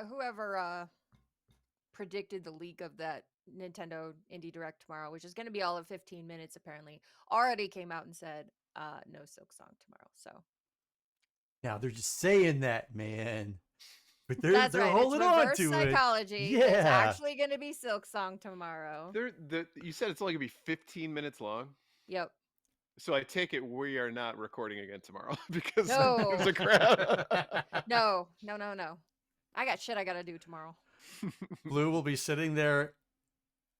whoever predicted the leak of that Nintendo Indie Direct tomorrow, which is going to be all of 15 minutes apparently, already came out and said no Silk Song tomorrow. So now they're just saying that, man. But they're that's right. holding It's on reverse to psychology. it. Yeah. It's actually going to be Silk Song tomorrow. You said it's only going to be 15 minutes long? Yep. So I take it we are not recording again tomorrow because No. gives a crap. No. I got shit I got to do tomorrow. Blue will be sitting there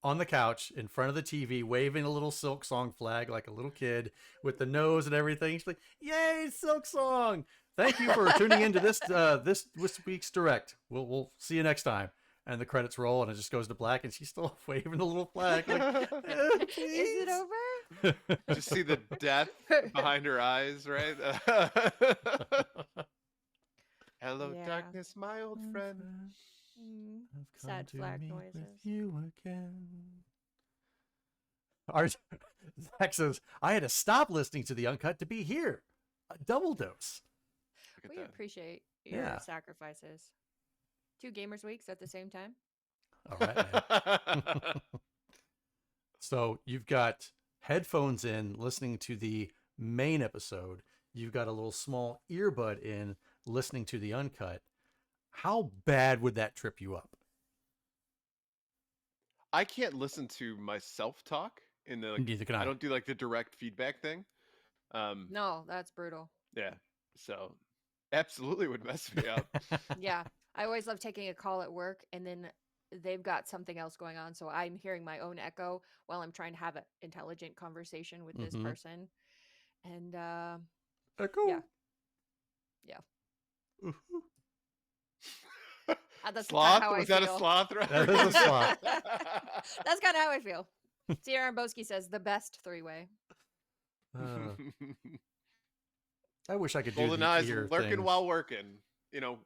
on the couch in front of the TV, waving a little Silk Song flag like a little kid with the nose and everything. She's like, "Yay, Silk Song! Thank you for tuning into this week's Direct. We'll see you next time." And the credits roll, and it just goes to black, and she's still waving the little flag. Like, Is it over? Just see the death behind her eyes, right? Hello, darkness, my old friend. Sad flag noises. You again. Zach says, "I had to stop listening to the uncut to be here. A double dose." We appreciate your sacrifices. 2 Gamers Weeks at the same time. All right, man. So you've got headphones in listening to the main episode. You've got a little small earbud in listening to the uncut. How bad would that trip you up? I can't listen to myself talk in the. Neither can I. I don't do like the direct feedback thing. No, that's brutal. Yeah, so absolutely would mess me up. Yeah, I always love taking a call at work, and then they've got something else going on, so I'm hearing my own echo while I'm trying to have an intelligent conversation with this person. And echo. Yeah. Mm-hmm. That's sloth? How Was I that feel. a sloth? Right? That is a sloth. That's kind of how I feel. Sierra Boski says the best 3-way. I wish I could do Golden the eyes ear lurking things. while working. You know,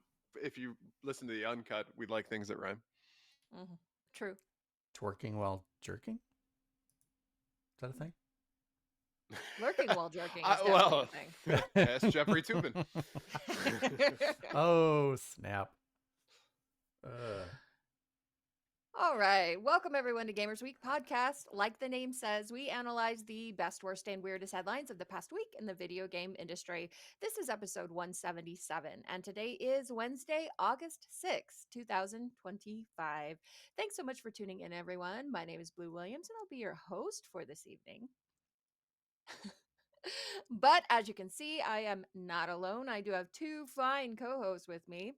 if you listen to the uncut, we like things that rhyme. Mm-hmm. True. Twerking while jerking? Is that a thing? Lurking while jerking is definitely a thing. Ask Jeffrey Toobin. Oh, snap. All right. Welcome, everyone, to Gamers Week podcast. Like the name says, we analyze the best, worst, and weirdest headlines of the past week in the video game industry. This is episode 177, and today is Wednesday, August 6th, 2025. Thanks so much for tuning in, everyone. My name is Blue Williams, and I'll be your host for this evening. But as you can see, I am not alone. I do have 2 fine co-hosts with me.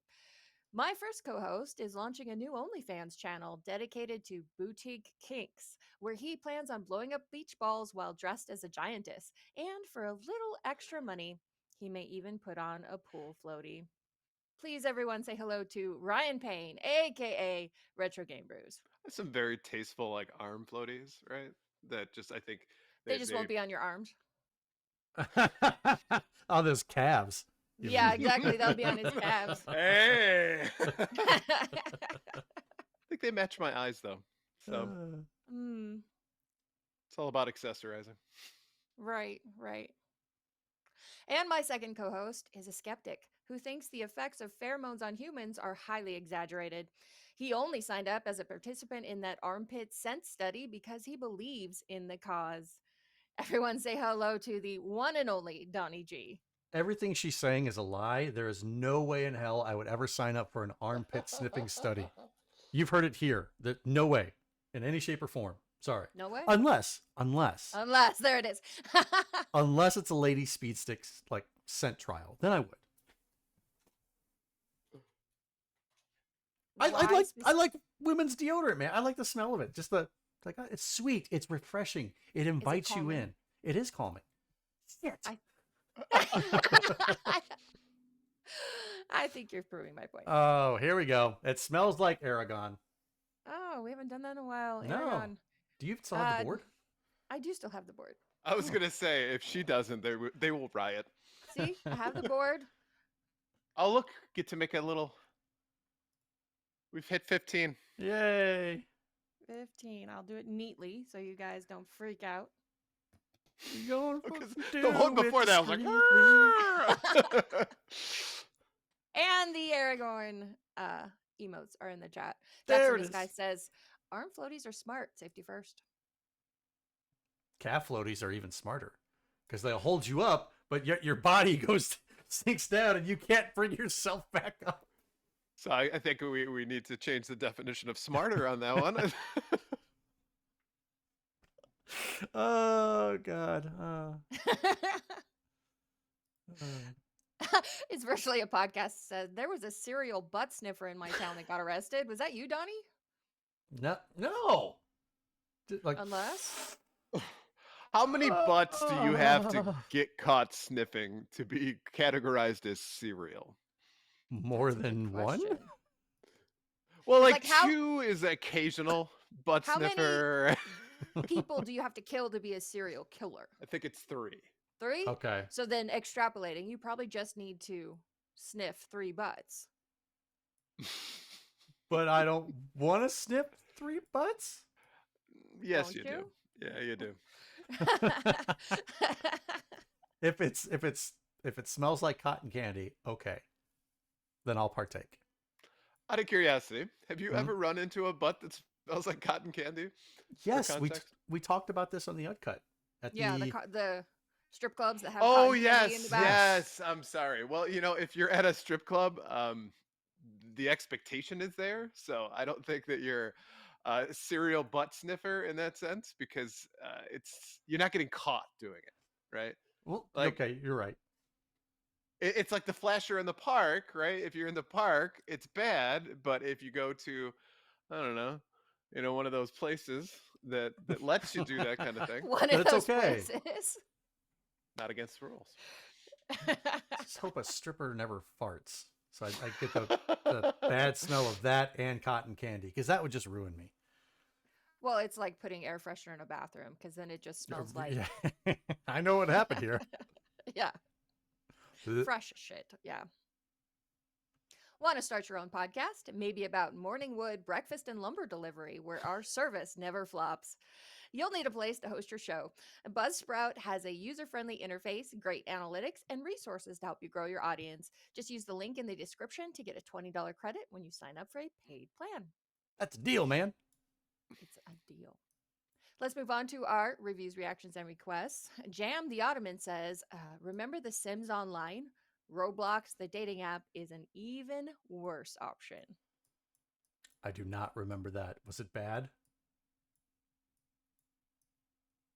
My first co-host is launching a new OnlyFans channel dedicated to boutique kinks, where he plans on blowing up beach balls while dressed as a giantess. And for a little extra money, he may even put on a pool floaty. Please, everyone, say hello to Ryan Payne, aka Retro Game Brews. That's some very tasteful, like arm floaties, right? That just, I think they just won't be on your arms. On those calves. Yeah, exactly. They'll be on his calves. Hey! I think they match my eyes, though. So it's all about accessorizing. Right. And my second co-host is a skeptic who thinks the effects of pheromones on humans are highly exaggerated. He only signed up as a participant in that armpit scent study because he believes in the cause. Everyone say hello to the one and only Donnie G. Everything she's saying is a lie. There is no way in hell I would ever sign up for an armpit sniffing study. You've heard it here. No way. In any shape or form. Sorry. No way? Unless. There it is. Unless it's a lady speed sticks, like, scent trial. Then I would. I like women's deodorant, man. I like the smell of it. Just it's sweet. It's refreshing. It invites you in. It is calming. Shit. I think you're proving my point. Oh, here we go. It smells like Aragon. Oh, we haven't done that in a while. No. Aragon. Do you still have the board? I do still have the board. I was going to say, if she doesn't, they will riot. See? I have the board. Oh, look. Get to make a little... We've hit 15. Yay. 15. I'll do it neatly so you guys don't freak out. You're the one before that, I was like... And the Aragorn emotes are in the chat. There Jackson it this is. guy says, arm floaties are smart. Safety first. Calf floaties are even smarter because they'll hold you up, but yet your body goes sinks down and you can't bring yourself back up. So I think we need to change the definition of smarter on that one. Oh God. It's virtually a podcast. Said there was a serial butt sniffer in my town that got arrested. Was that you, Donnie? No. Like, Unless How many butts do you have to get caught sniffing to be categorized as serial? more than one? question. Well, Like, like how- 2 is occasional butt How many- sniffer. people do you have to kill to be a serial killer? I think it's 3. 3? Okay. So then extrapolating, you probably just need to sniff 3 butts. But I don't want to sniff 3 butts. Yes, Don't you you? do. Yeah, you do. If it smells like cotton candy, okay, then I'll partake. Out of curiosity, have you Mhm. ever run into a butt that smells like cotton candy? Yes, context? we talked about this on the Uncut. At Yeah, the the strip clubs that have Oh cotton candy in the yes, back. yes. I'm sorry. Well, if you're at a strip club, the expectation is there. So I don't think that you're a serial butt sniffer in that sense, because you're not getting caught doing it, right? well, like- okay, you're right. It's like the flasher in the park, right? If you're in the park, it's bad. But if you go to, I don't know, one of those places that lets you do that kind of thing, One But of it's those okay. places. not against the rules. Just hope a stripper never farts, so I get the bad smell of that and cotton candy, because that would just ruin me. Well, it's like putting air freshener in a bathroom because then it just smells like Yeah. I know what happened here. yeah, Ugh. fresh shit. Yeah. Want to start your own podcast? Maybe about morning wood, breakfast, and lumber delivery, where our service never flops. You'll need a place to host your show. Buzzsprout has a user-friendly interface, great analytics, and resources to help you grow your audience. Just use the link in the description to get a $20 credit when you sign up for a paid plan. That's a deal, man. It's a deal. Let's move on to our reviews, reactions, and requests. Jam the Ottoman says, remember The Sims Online? Roblox, the dating app, is an even worse option. I do not remember that. Was it bad?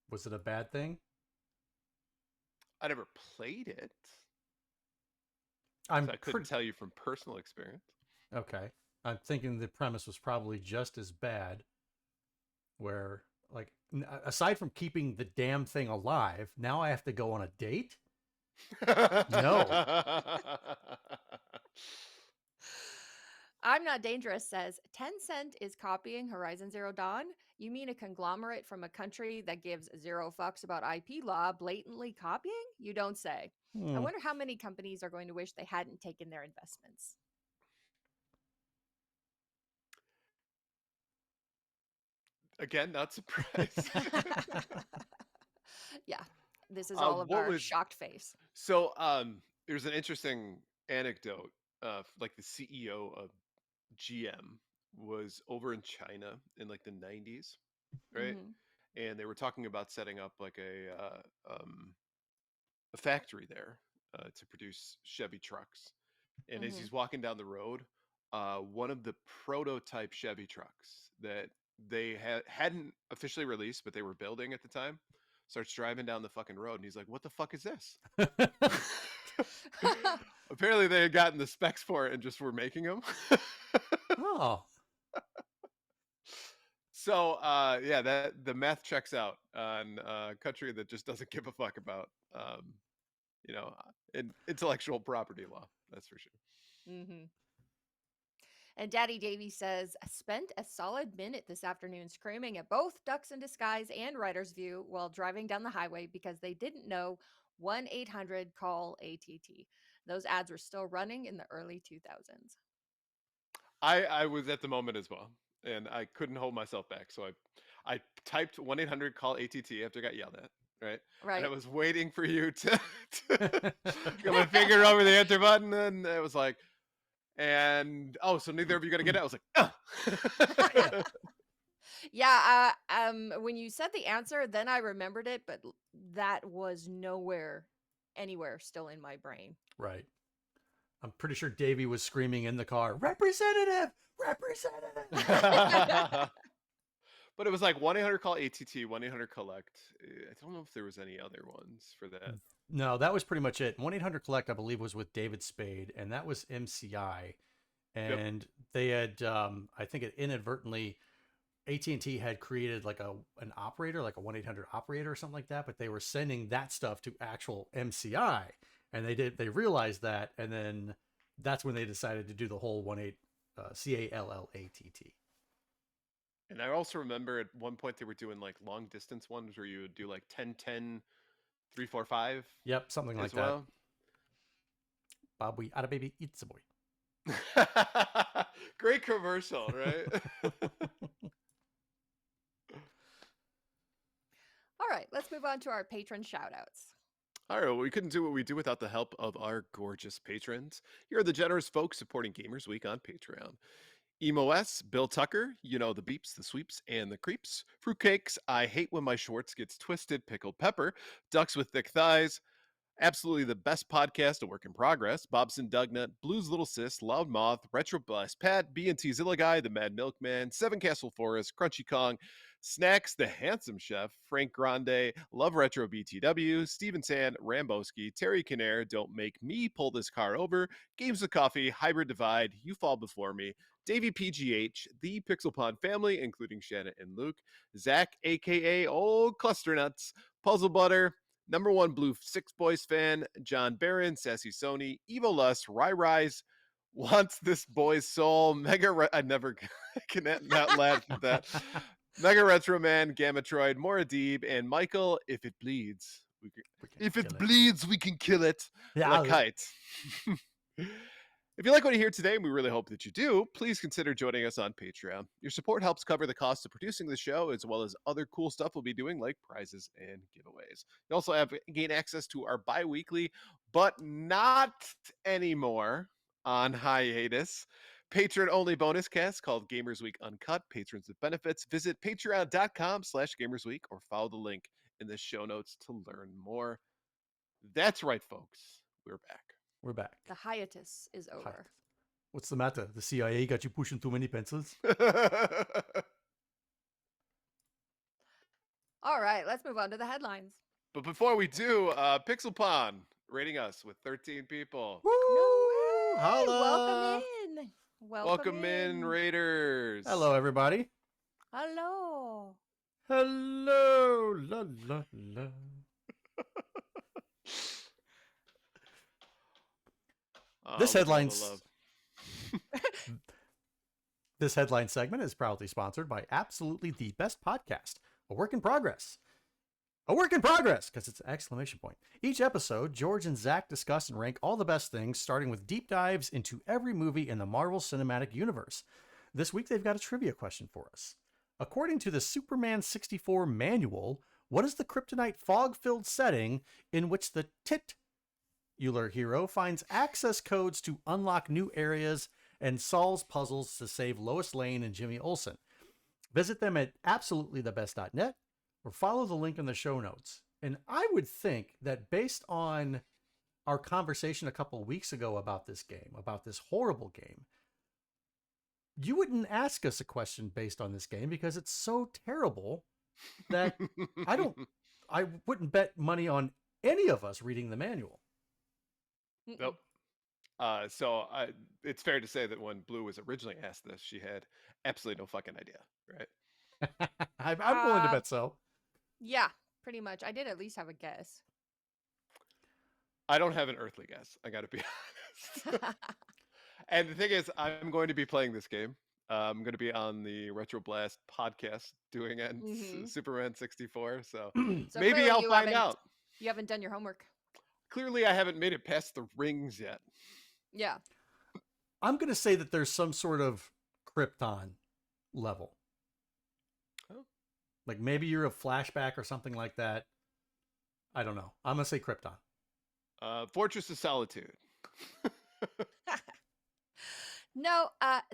Was it a bad thing? I never played it, I'm so I couldn't tell you from personal experience. Okay. I'm thinking the premise was probably just as bad, where, like, aside from keeping the damn thing alive, now I have to go on a date? No. I'm Not Dangerous says, Tencent is copying Horizon Zero Dawn? You mean a conglomerate from a country that gives zero fucks about IP law blatantly copying? You don't say. I wonder how many companies are going to wish they hadn't taken their investments. Again, not surprised. Yeah, this is all of what our was- shocked face. So there's an interesting anecdote. Like the CEO of GM was over in China in like the 90s, right? Mhm. And they were talking about setting up like a factory there to produce Chevy trucks. And as Mhm. he's walking down the road, one of the prototype Chevy trucks that they hadn't officially released, but they were building at the time, starts driving down the fucking road, and he's like, "What the fuck is this?" Apparently, they had gotten the specs for it and just were making them. Oh, So, yeah, the math checks out on a country that just doesn't give a fuck about, intellectual property law. That's for sure. Mm-hmm. And Daddy Davy says, I spent a solid minute this afternoon screaming at both Ducks in Disguise and Writer's View while driving down the highway because they didn't know 1-800-CALL-ATT. Those ads were still running in the early 2000s. I was at the moment as well, and I couldn't hold myself back. So I typed 1-800-CALL-ATT after I got yelled at, right? Right. And I was waiting for you to get my finger over the enter button, and it was like, And so neither of you gonna get it. I was like, Yeah, when you said the answer, then I remembered it, but that was anywhere still in my brain. Right. I'm pretty sure Davey was screaming in the car, "Representative! Representative!" But it was like 1-800-CALL-ATT, 1-800-COLLECT. I don't know if there was any other ones for that. No, that was pretty much it. 1-800-COLLECT, I believe, was with David Spade, and that was MCI. And they had, I think, it inadvertently, AT&T had created like an operator, like a 1-800 operator or something like that, but they were sending that stuff to actual MCI, and they realized that, and then that's when they decided to do the whole 1-8 CALLATT. And I also remember at one point they were doing like long distance ones where you would do like 10-10 345. Yep, something like that. Bob, we out of baby eats a boy. Great commercial, right? All right, let's move on to our patron shoutouts. All right, well, we couldn't do what we do without the help of our gorgeous patrons. Here are the generous folks supporting Gamers Week on Patreon. Emo S, Bill Tucker, you know the beeps, the sweeps, and the creeps. Fruitcakes, I hate when my Schwartz gets twisted. Pickled Pepper, Ducks with Thick Thighs, Absolutely the Best Podcast, a work in progress. Bobson Dugnut, Blues Little Sis, Loud Moth, Retro Blast Pat, B&T Zilla Guy, The Mad Milkman, Seven Castle Forest, Crunchy Kong, Snacks, The Handsome Chef, Frank Grande, Love Retro BTW, Steven San, Ramboski, Terry Kinnair, Don't Make Me Pull This Car Over, Games of Coffee, Hybrid Divide, You Fall Before Me, Davey PGH, The Pixel Pod Family, including Shanna and Luke, Zach, aka Old Cluster Nuts, Puzzle Butter, Number One Blue Six Boys fan, John Barron, Sassy Sony, Evo Lust, Rise, Wants This Boy's Soul, I never can not laugh at that. Mega Retro Man, Gamatroid, Moradib, and Michael, If It Bleeds. If it bleeds, we can kill it. Yeah. Like kites. If you like what you hear today, and we really hope that you do, please consider joining us on Patreon. Your support helps cover the cost of producing the show, as well as other cool stuff we'll be doing, like prizes and giveaways. You also gain access to our bi-weekly, but not anymore, on hiatus, patron-only bonus cast called Gamers Week Uncut, Patrons with Benefits. Visit patreon.com/gamersweek or follow the link in the show notes to learn more. That's right, folks. We're back. We're back. The hiatus is over. What's the matter? The CIA got you pushing too many pencils? All right, let's move on to the headlines. But before we do, Pixelpon rating us with 13 people. Woo! No way! Holla! Welcome in. Welcome in, Raiders. Hello, everybody. Hello. Hello. La, la, la. This headline segment is proudly sponsored by Absolutely the Best Podcast, a work in progress. A work in progress, because it's an exclamation point. Each episode, George and Zach discuss and rank all the best things, starting with deep dives into every movie in the Marvel Cinematic Universe. This week, they've got a trivia question for us. According to the Superman 64 manual, what is the kryptonite fog-filled setting in which the titular hero finds access codes to unlock new areas and solves puzzles to save Lois Lane and Jimmy Olsen? Visit them at absolutelythebest.net or follow the link in the show notes. And I would think that based on our conversation a couple of weeks ago about this game, about this horrible game, you wouldn't ask us a question based on this game because it's so terrible that I wouldn't bet money on any of us reading the manual. Nope. It's fair to say that when Blue was originally asked this, she had absolutely no fucking idea, right? I'm willing to bet so. Yeah, pretty much. I did at least have a guess. I don't have an earthly guess. I got to be honest. And the thing is, I'm going to be playing this game. I'm going to be on the Retro Blast podcast doing it Superman 64. So maybe I'll find out. You haven't done your homework. Clearly, I haven't made it past the rings yet. Yeah. I'm going to say that there's some sort of Krypton level. Oh. Like maybe you're a flashback or something like that. I don't know. I'm going to say Krypton. Fortress of Solitude. No,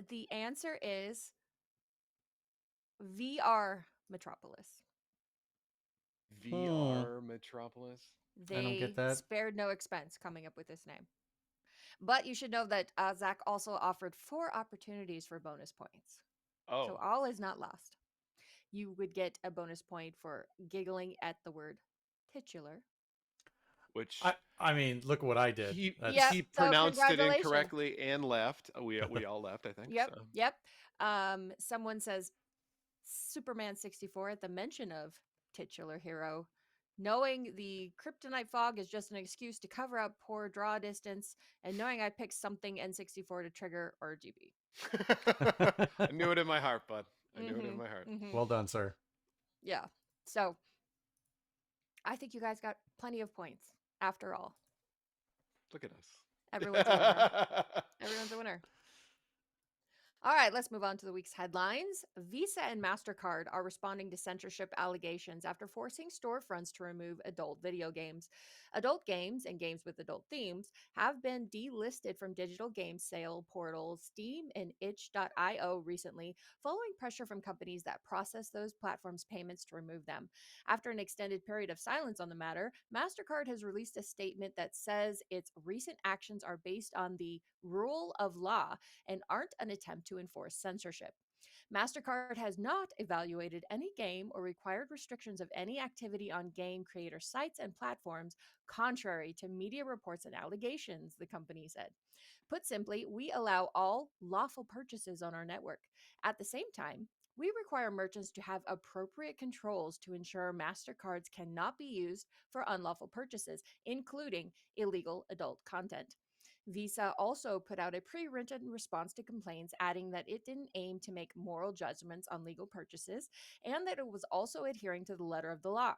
the answer is VR Metropolis. Hmm. VR Metropolis. I don't get They that. spared no expense coming up with this name. But you should know that Zach also offered 4 opportunities for bonus points. So Oh, all is not lost. You would get a bonus point for giggling at the word titular. which I mean, look what I did. Yep. That's he So pronounced it congratulations. incorrectly and left. We all left, I think. Yep. So Yep. Someone says Superman 64 at the mention of titular hero. Knowing the kryptonite fog is just an excuse to cover up poor draw distance, and knowing I picked something N64 to trigger RGB. I knew it in my heart, bud. I knew it in Mm-hmm. my heart. Mm-hmm. well done, sir. Yeah. So I think you guys got plenty of points. After all, Look at everyone's a winner. us. Everyone's a winner. All right, let's move on to the week's headlines. Visa and Mastercard are responding to censorship allegations after forcing storefronts to remove adult video games. Adult games and games with adult themes have been delisted from digital game sale portals Steam and itch.io recently, following pressure from companies that process those platforms' payments to remove them. After an extended period of silence on the matter, Mastercard has released a statement that says its recent actions are based on the rule of law and aren't an attempt to enforce censorship. MasterCard has not evaluated any game or required restrictions of any activity on game creator sites and platforms, contrary to media reports and allegations, the company said. Put simply, we allow all lawful purchases on our network. At the same time, we require merchants to have appropriate controls to ensure MasterCards cannot be used for unlawful purchases, including illegal adult content. Visa also put out a pre written response to complaints, adding that it didn't aim to make moral judgments on legal purchases and that it was also adhering to the letter of the law.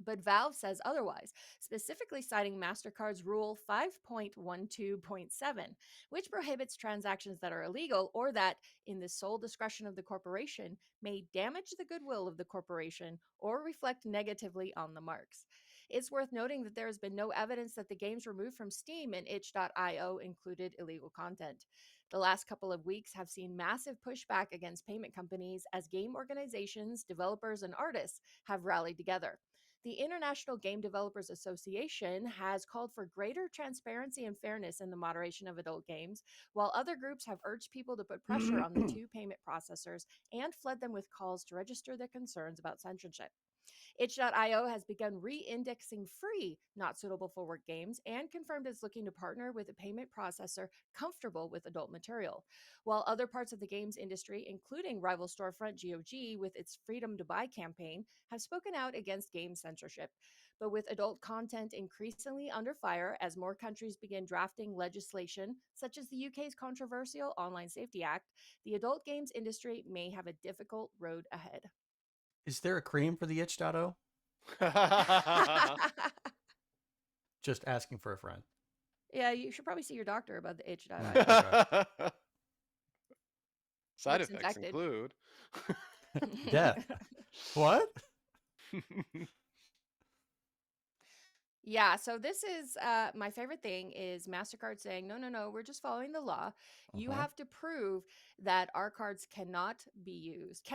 But Valve says otherwise, specifically citing MasterCard's Rule 5.12.7, which prohibits transactions that are illegal or that, in the sole discretion of the corporation, may damage the goodwill of the corporation or reflect negatively on the marks. It's worth noting that there has been no evidence that the games removed from Steam and itch.io included illegal content. The last couple of weeks have seen massive pushback against payment companies as game organizations, developers, and artists have rallied together. The International Game Developers Association has called for greater transparency and fairness in the moderation of adult games, while other groups have urged people to put pressure on the two payment processors and fled them with calls to register their concerns about censorship. Itch.io has begun re indexing free, not suitable for work games and confirmed it's looking to partner with a payment processor comfortable with adult material. While other parts of the games industry, including rival storefront GOG with its Freedom to Buy campaign, have spoken out against game censorship. But with adult content increasingly under fire as more countries begin drafting legislation, such as the UK's controversial Online Safety Act, the adult games industry may have a difficult road ahead. Is there a cream for the itch.o? Just asking for a friend. Yeah, you should probably see your doctor about the itch.io. Okay. Side Looks effects infected. include Death. What? Yeah, so this is my favorite thing is MasterCard saying, no, no, no, we're just following the law. You Uh-huh. have to prove that our cards cannot be used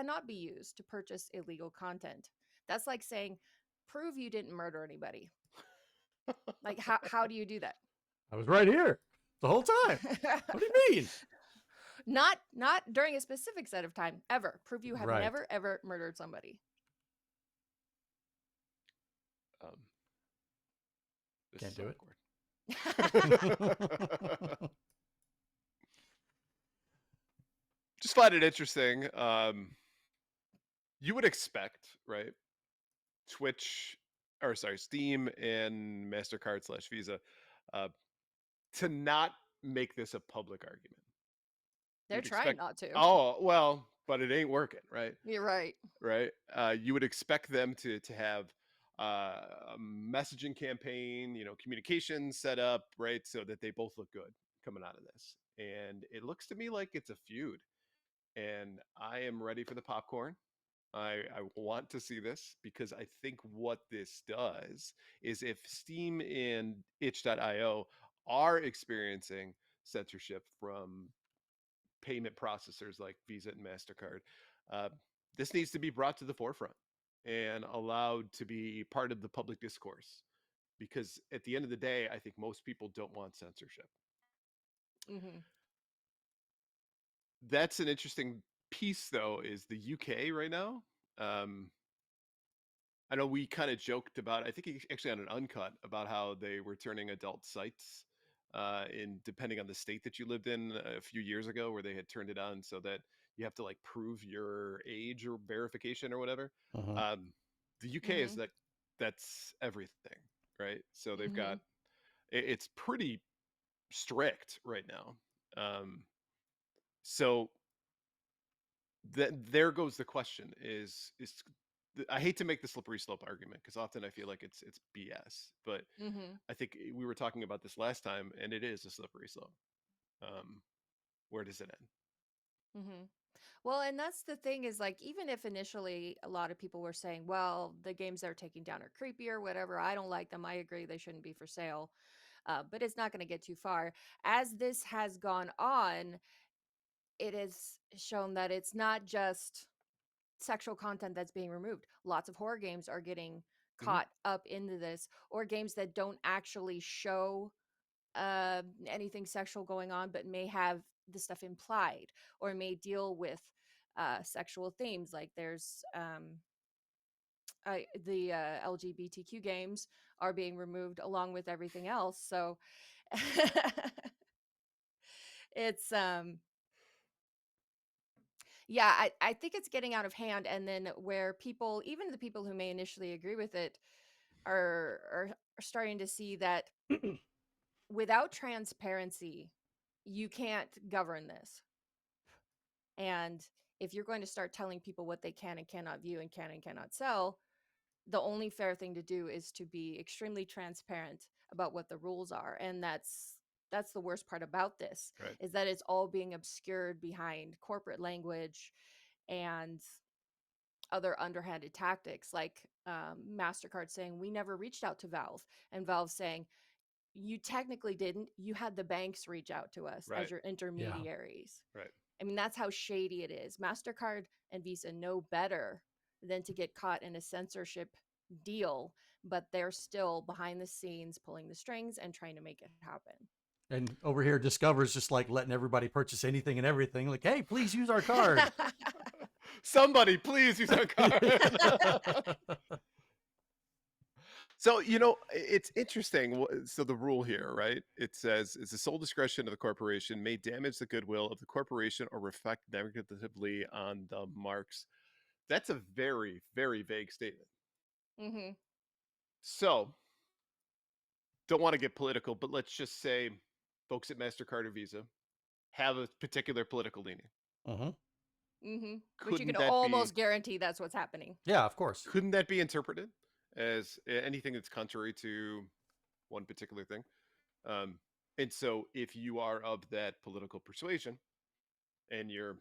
to purchase illegal content. That's like saying, prove you didn't murder anybody. Like, how do you do that? I was right here the whole time. What do you mean? Not during a specific set of time, ever. Prove you have Right. never, ever murdered somebody. um, this Can't is do it. awkward. Just find it interesting. You would expect, right? Steam and Mastercard/Visa, uh, to not make this a public argument. They're You'd trying expect, not to. oh well, but it ain't working, right? You're right. Right. You would expect them to have a messaging campaign, communications set up, right, so that they both look good coming out of this. And it looks to me like it's a feud, and I am ready for the popcorn. I want to see this because I think what this does is if Steam and itch.io are experiencing censorship from payment processors like Visa and Mastercard. Uh, this needs to be brought to the forefront and allowed to be part of the public discourse, because at the end of the day, I think most people don't want censorship. Mm-hmm. That's an interesting piece, though, is the UK right now. Um, I know we kind of joked about, I think actually on an uncut, about how they were turning adult sites in depending on the state that you lived in a few years ago, where they had turned it on so that you have to like prove your age or verification or whatever. Uh-huh. The UK is Mm-hmm. that's everything, right? So they've Mm-hmm. got it's pretty strict right now. So that there goes the question: I hate to make the slippery slope argument, because often I feel like it's BS, but Mm-hmm. I think we were talking about this last time, and it is a slippery slope. Um, where does it end? Mm-hmm. Well, and that's the thing is like, even if initially a lot of people were saying, well, the games they're taking down are creepy or whatever, I don't like them. I agree they shouldn't be for sale. But it's not going to get too far. As this has gone on, it is shown that it's not just sexual content that's being removed. Lots of horror games are getting Hmm. caught up into this, or games that don't actually show anything sexual going on, but may have the stuff implied or may deal with sexual themes. Like there's the LGBTQ games are being removed along with everything else. So it's yeah, I think it's getting out of hand. And then where people, even the people who may initially agree with it, are starting to see that without transparency, you can't govern this. And if you're going to start telling people what they can and cannot view and can and cannot sell, the only fair thing to do is to be extremely transparent about what the rules are. And that's the worst part about this, Right. is that it's all being obscured behind corporate language and other underhanded tactics, like Mastercard saying we never reached out to Valve, and Valve saying you technically didn't. You had the banks reach out to us as Right. your Yeah. intermediaries. Right. I mean, that's how shady it is. Mastercard and Visa know better than to get caught in a censorship deal, but they're still behind the scenes pulling the strings and trying to make it happen. And over here, Discover's just like letting everybody purchase anything and everything. Like, hey, please use our card. Somebody please use our card. So, it's interesting. So the rule here, right? It says it's the sole discretion of the corporation may damage the goodwill of the corporation or reflect negatively on the marks. That's a very, very vague statement. Mm-hmm. So, don't want to get political, but let's just say folks at Mastercard or Visa have a particular political leaning. Uh-huh. Mm-hmm. Which you Couldn't can that be almost guarantee that's what's happening. Yeah, of course. couldn't that be interpreted as anything that's contrary to one particular thing? Um, and so if you are of that political persuasion, and you're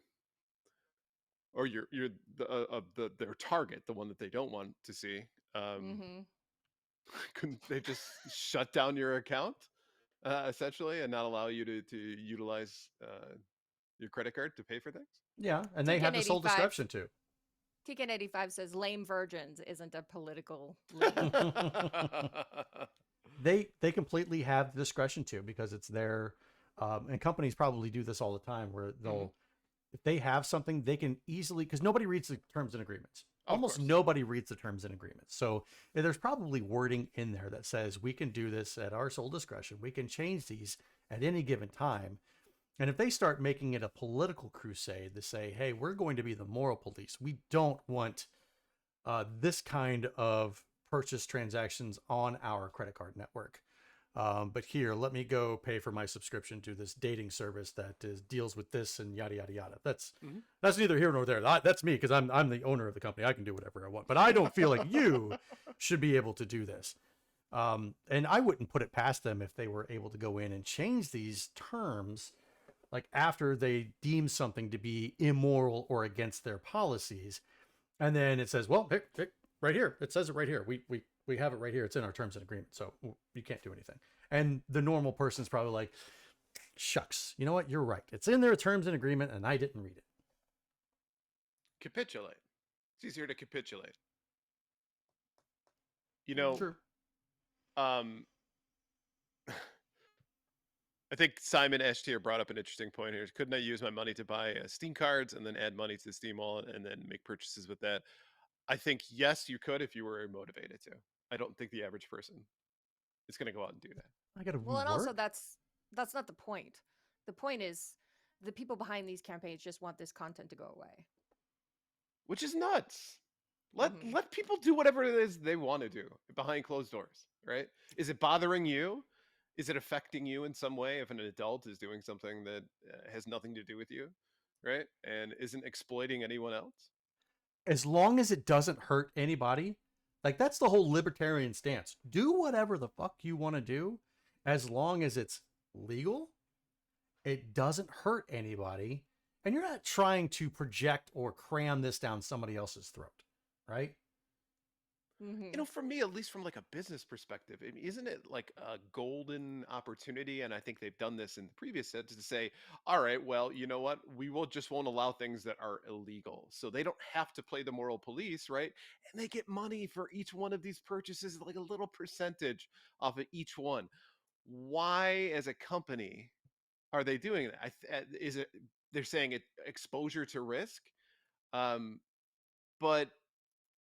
of their target, the one that they don't want to see, um, Mm-hmm. couldn't they just shut down your account essentially, and not allow you to utilize your credit card to pay for things? Yeah, and they have the sole discretion to. TK85 says lame virgins isn't a political lean. They completely have the discretion to, because it's their and companies probably do this all the time, where they'll if they have something, they can easily, because nobody reads the terms and agreements. Almost nobody reads the terms and agreements. So there's probably wording in there that says we can do this at our sole discretion. We can change these at any given time. And if they start making it a political crusade to say, hey, we're going to be the moral police, we don't want this kind of purchase transactions on our credit card network. But here, let me go pay for my subscription to this dating service that deals with this and yada, yada, yada. That's neither here nor there. That's me, because I'm the owner of the company. I can do whatever I want. But I don't feel like you should be able to do this. And I wouldn't put it past them if they were able to go in and change these terms, like after they deem something to be immoral or against their policies. And then it says, well, right here, it says it right here. We have it right here. It's in our terms and agreement. So you can't do anything. And the normal person's probably like, Shucks. You know what? You're right. It's in their terms and agreement, and I didn't read it. Capitulate. It's easier to capitulate. You know, True. um, I think Simon Ashtier brought up an interesting point here. Couldn't I use my money to buy Steam cards and then add money to the Steam wallet and then make purchases with that? I think, yes, you could if you were motivated to. I don't think the average person is going to go out and do that. I got to Well, and also work. that's not the point. The point is the people behind these campaigns just want this content to go away. Which is nuts. Mhm. Let people do whatever it is they want to do behind closed doors, right? Is it bothering you? Is it affecting you in some way if an adult is doing something that has nothing to do with you, right? And isn't exploiting anyone else? As long as it doesn't hurt anybody, like that's the whole libertarian stance. Do whatever the fuck you want to do, as long as it's legal, it doesn't hurt anybody, and you're not trying to project or cram this down somebody else's throat, right? You know, for me, at least from like a business perspective, I mean, isn't it like a golden opportunity? And I think they've done this in the previous sets to say, all right, well, you know what? We will just won't allow things that are illegal. So they don't have to play the moral police, right? And they get money for each one of these purchases, like a little percentage off of each one. Why, as a company, are they doing that? Is it they're saying it exposure to risk? Um, but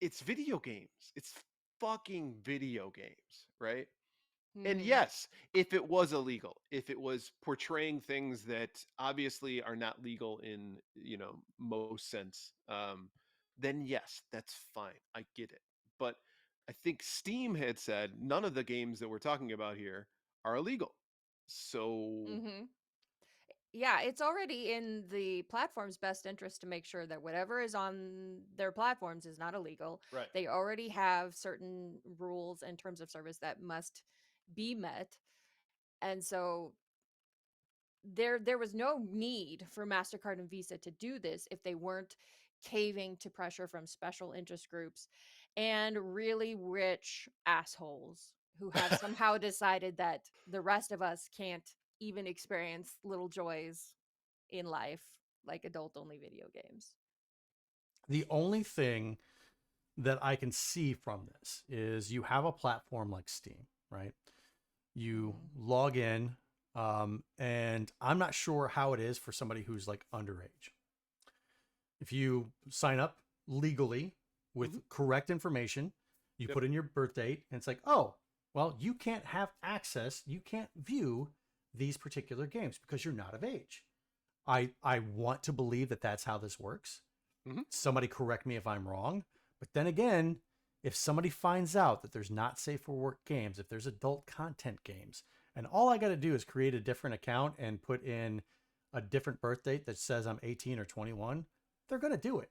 it's video games. It's fucking video games, right? And Mhm. yes, if it was illegal, if it was portraying things that obviously are not legal in, you know, most sense, then yes, that's fine. I get it. But I think Steam had said none of the games that we're talking about here are illegal. So, Mhm. Yeah, it's already in the platform's best interest to make sure that whatever is on their platforms is not illegal. right. They already have certain rules and terms of service that must be met. And so there was no need for Mastercard and Visa to do this if they weren't caving to pressure from special interest groups and really rich assholes who have somehow decided that the rest of us can't even experience little joys in life like adult only video games. The only thing that I can see from this is you have a platform like Steam, right? You Mhm. log in, and I'm not sure how it is for somebody who's like underage. If you sign up legally with Mhm. correct information, you Yep. put in your birth date, and it's like, oh, well, you can't have access, you can't view these particular games because you're not of age. I want to believe that that's how this works. Mhm. Somebody correct me if I'm wrong. But then again, if somebody finds out that there's not safe for work games, if there's adult content games, and all I got to do is create a different account and put in a different birth date that says I'm 18 or 21, they're going to do it.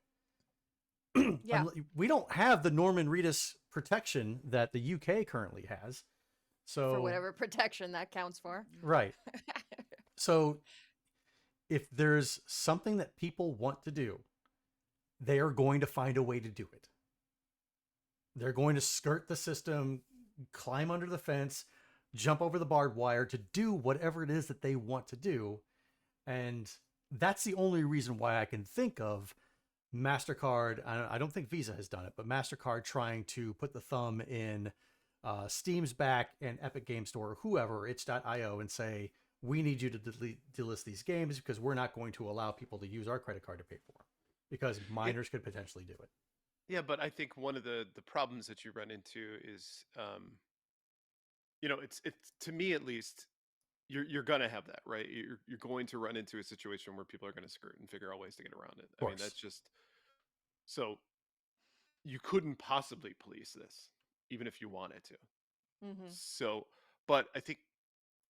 Yeah, We don't have the Norman Reedus protection that the UK currently has. for So, whatever protection that counts for. right. So, if there's something that people want to do, they are going to find a way to do it. They're going to skirt the system, climb under the fence, jump over the barbed wire to do whatever it is that they want to do. And that's the only reason why I can think of MasterCard. I don't think Visa has done it, but MasterCard trying to put the thumb in Steam's back and Epic Game Store or whoever, itch.io, and say, we need you to delist these games because we're not going to allow people to use our credit card to pay for them because Yeah, minors could potentially do it. yeah, but I think one of the problems that you run into is, you know, it's to me at least, you're gonna have that, right? You're going to run into a situation where people are gonna skirt and figure out ways to get around it. Of I mean, course. that's just so you couldn't possibly police this, even if you wanted to. Mhm. So, but I think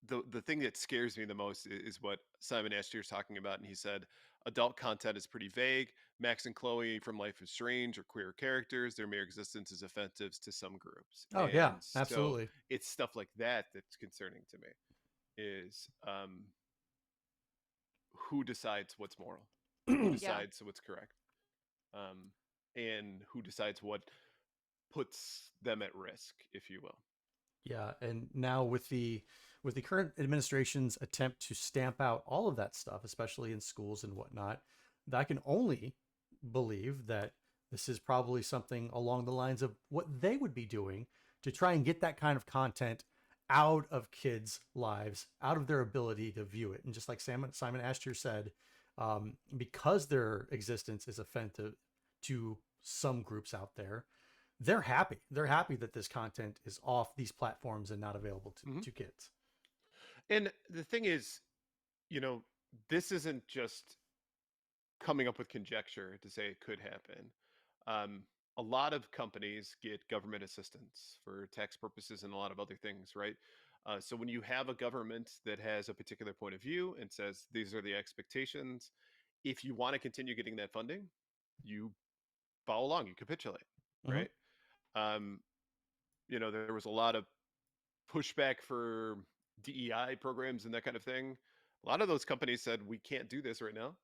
the thing that scares me the most is what Simon Ashtier's talking about, and he said adult content is pretty vague. Max and Chloe from Life is Strange are queer characters. Their mere existence is offensive to some groups, Oh yeah, and so absolutely. it's stuff like that that's concerning to me. Is who decides what's moral, who Yeah. decides what's correct, um, and who decides what puts them at risk, if you will. Yeah, and now with the with the current administration's attempt to stamp out all of that stuff, especially in schools and whatnot, I can only believe that this is probably something along the lines of what they would be doing to try and get that kind of content out of kids' lives, out of their ability to view it. And just like Simon Asher said, because their existence is offensive to some groups out there, they're happy. They're happy that this content is off these platforms and not available to kids. And the thing is, this isn't just coming up with conjecture to say it could happen. A lot of companies get government assistance for tax purposes and a lot of other things, right? So when you have a government that has a particular point of view and says these are the expectations, if you want to continue getting that funding, you follow along, you capitulate, Mhm. right? There was a lot of pushback for DEI programs and that kind of thing. A lot of those companies said we can't do this right now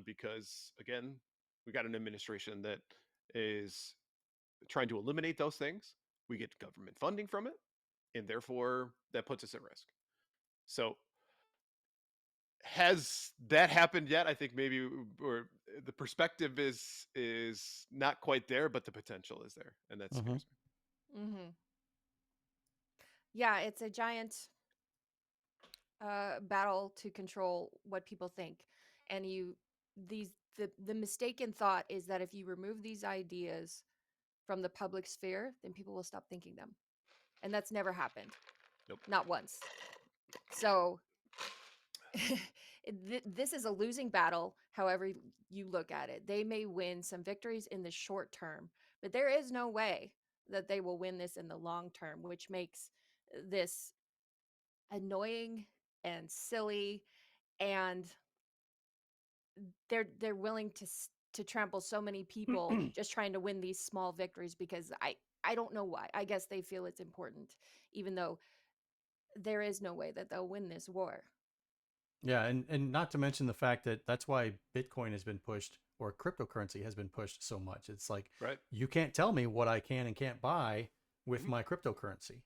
because, again, we got an administration that is trying to eliminate those things. We get government funding from it, and therefore that puts us at risk. So, has that happened yet? I think maybe, or the perspective is not quite there, but the potential is there, and that Mhm. scares Hmm. Yeah, it's a giant battle to control what people think, and the mistaken thought is that if you remove these ideas from the public sphere, then people will stop thinking them, and that's never happened, me. Nope. not once. So this is a losing battle. However you look at it, they may win some victories in the short term, but there is no way that they will win this in the long term, which makes this annoying and silly, and they're willing to trample so many people just trying to win these small victories, because I don't know why. I guess they feel it's important, even though there is no way that they'll win this war. Yeah, and not to mention the fact that that's why Bitcoin has been pushed, or cryptocurrency has been pushed so much. It's like, Right. you can't tell me what I can and can't buy with Mhm. my cryptocurrency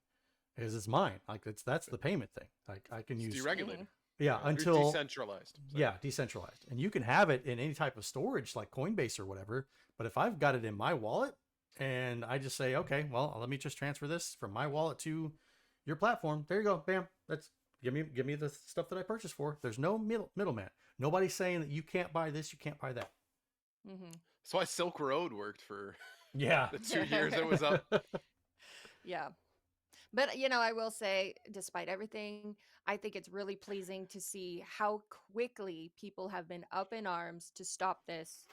because it's mine. Like that's the payment thing. Like I can It's use, deregulated. yeah, Or until, decentralized. Sorry. yeah, decentralized, and you can have it in any type of storage like Coinbase or whatever. But if I've got it in my wallet and I just say, okay, well, let me just transfer this from my wallet to your platform. There you go, bam. That's, give me the stuff that I purchased for. There's no middleman. Nobody's saying that you can't buy this, you can't buy that. Mm-hmm. That's why Silk Road worked for Yeah. the 2 years it was up. Yeah. But I will say, despite everything, I think it's really pleasing to see how quickly people have been up in arms to stop this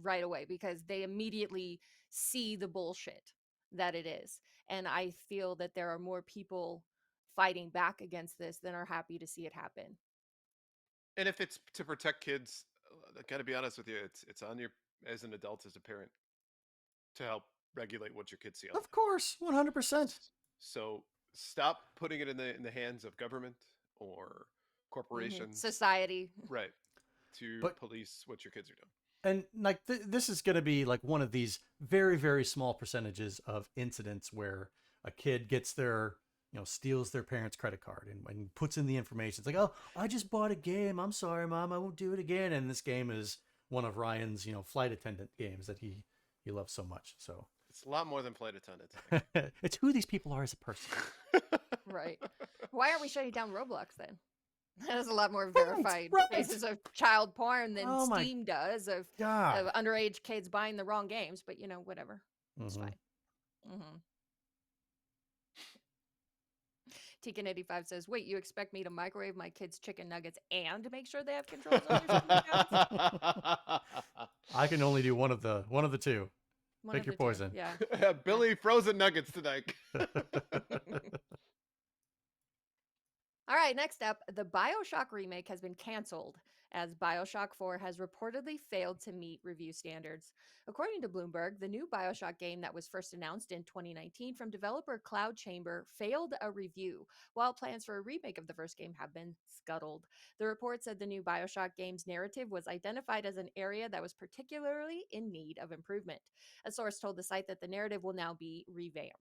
right away, because they immediately see the bullshit that it is. And I feel that there are more people fighting back against this than are happy to see it happen. And if it's to protect kids, I got to be honest with you, it's on you as an adult, as a parent, to help regulate what your kids see Of online. course, 100%. So stop putting it in the hands of government or corporations, Society. right, to But police what your kids are doing. and like this is going to be like one of these very very small percentages of incidents where a kid gets their, steals their parents credit card and puts in the information. It's like, oh, I just bought a game, I'm sorry mom, I won't do it again. And this game is one of Ryan's, flight attendant games that he loves so much. So It's a lot more than flight attendants. it's who these people are as a person. Right. Why aren't we shutting down Roblox then? That has a lot more Right, verified right. cases of child porn than Oh my Steam does of god. underage kids buying the wrong games. But whatever, it's Mhm. fine. Mm-hmm. Tegan85 says, "Wait, you expect me to microwave my kids' chicken nuggets and make sure they have controls on their Steam accounts?" I can only do one of the two. One Pick of your the two, poison. yeah. Billy frozen nuggets tonight. All right, next up, the BioShock remake has been canceled as BioShock 4 has reportedly failed to meet review standards. According to Bloomberg, the new BioShock game that was first announced in 2019 from developer Cloud Chamber failed a review, while plans for a remake of the first game have been scuttled. The report said the new BioShock game's narrative was identified as an area that was particularly in need of improvement. A source told the site that the narrative will now be revamped.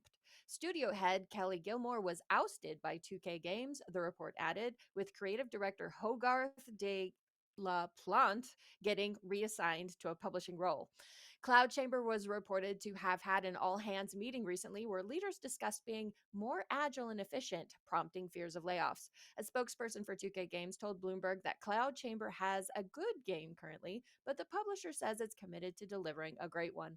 Studio head Kelly Gilmore was ousted by 2K Games, the report added, with creative director Hogarth de La Plante getting reassigned to a publishing role. Cloud Chamber was reported to have had an all hands meeting recently where leaders discussed being more agile and efficient, prompting fears of layoffs. A spokesperson for 2K Games told Bloomberg that Cloud Chamber has a good game currently, but the publisher says it's committed to delivering a great one.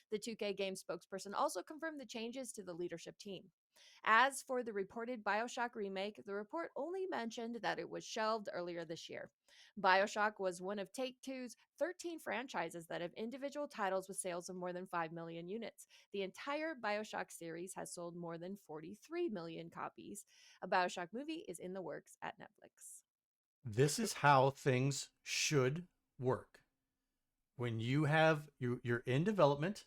The 2K Games spokesperson also confirmed the changes to the leadership team. As for the reported BioShock remake, the report only mentioned that it was shelved earlier this year. BioShock was one of Take-Two's 13 franchises that have individual titles with sales of more than 5 million units. The entire BioShock series has sold more than 43 million copies. A BioShock movie is in the works at Netflix. This is how things should work. When you're in development,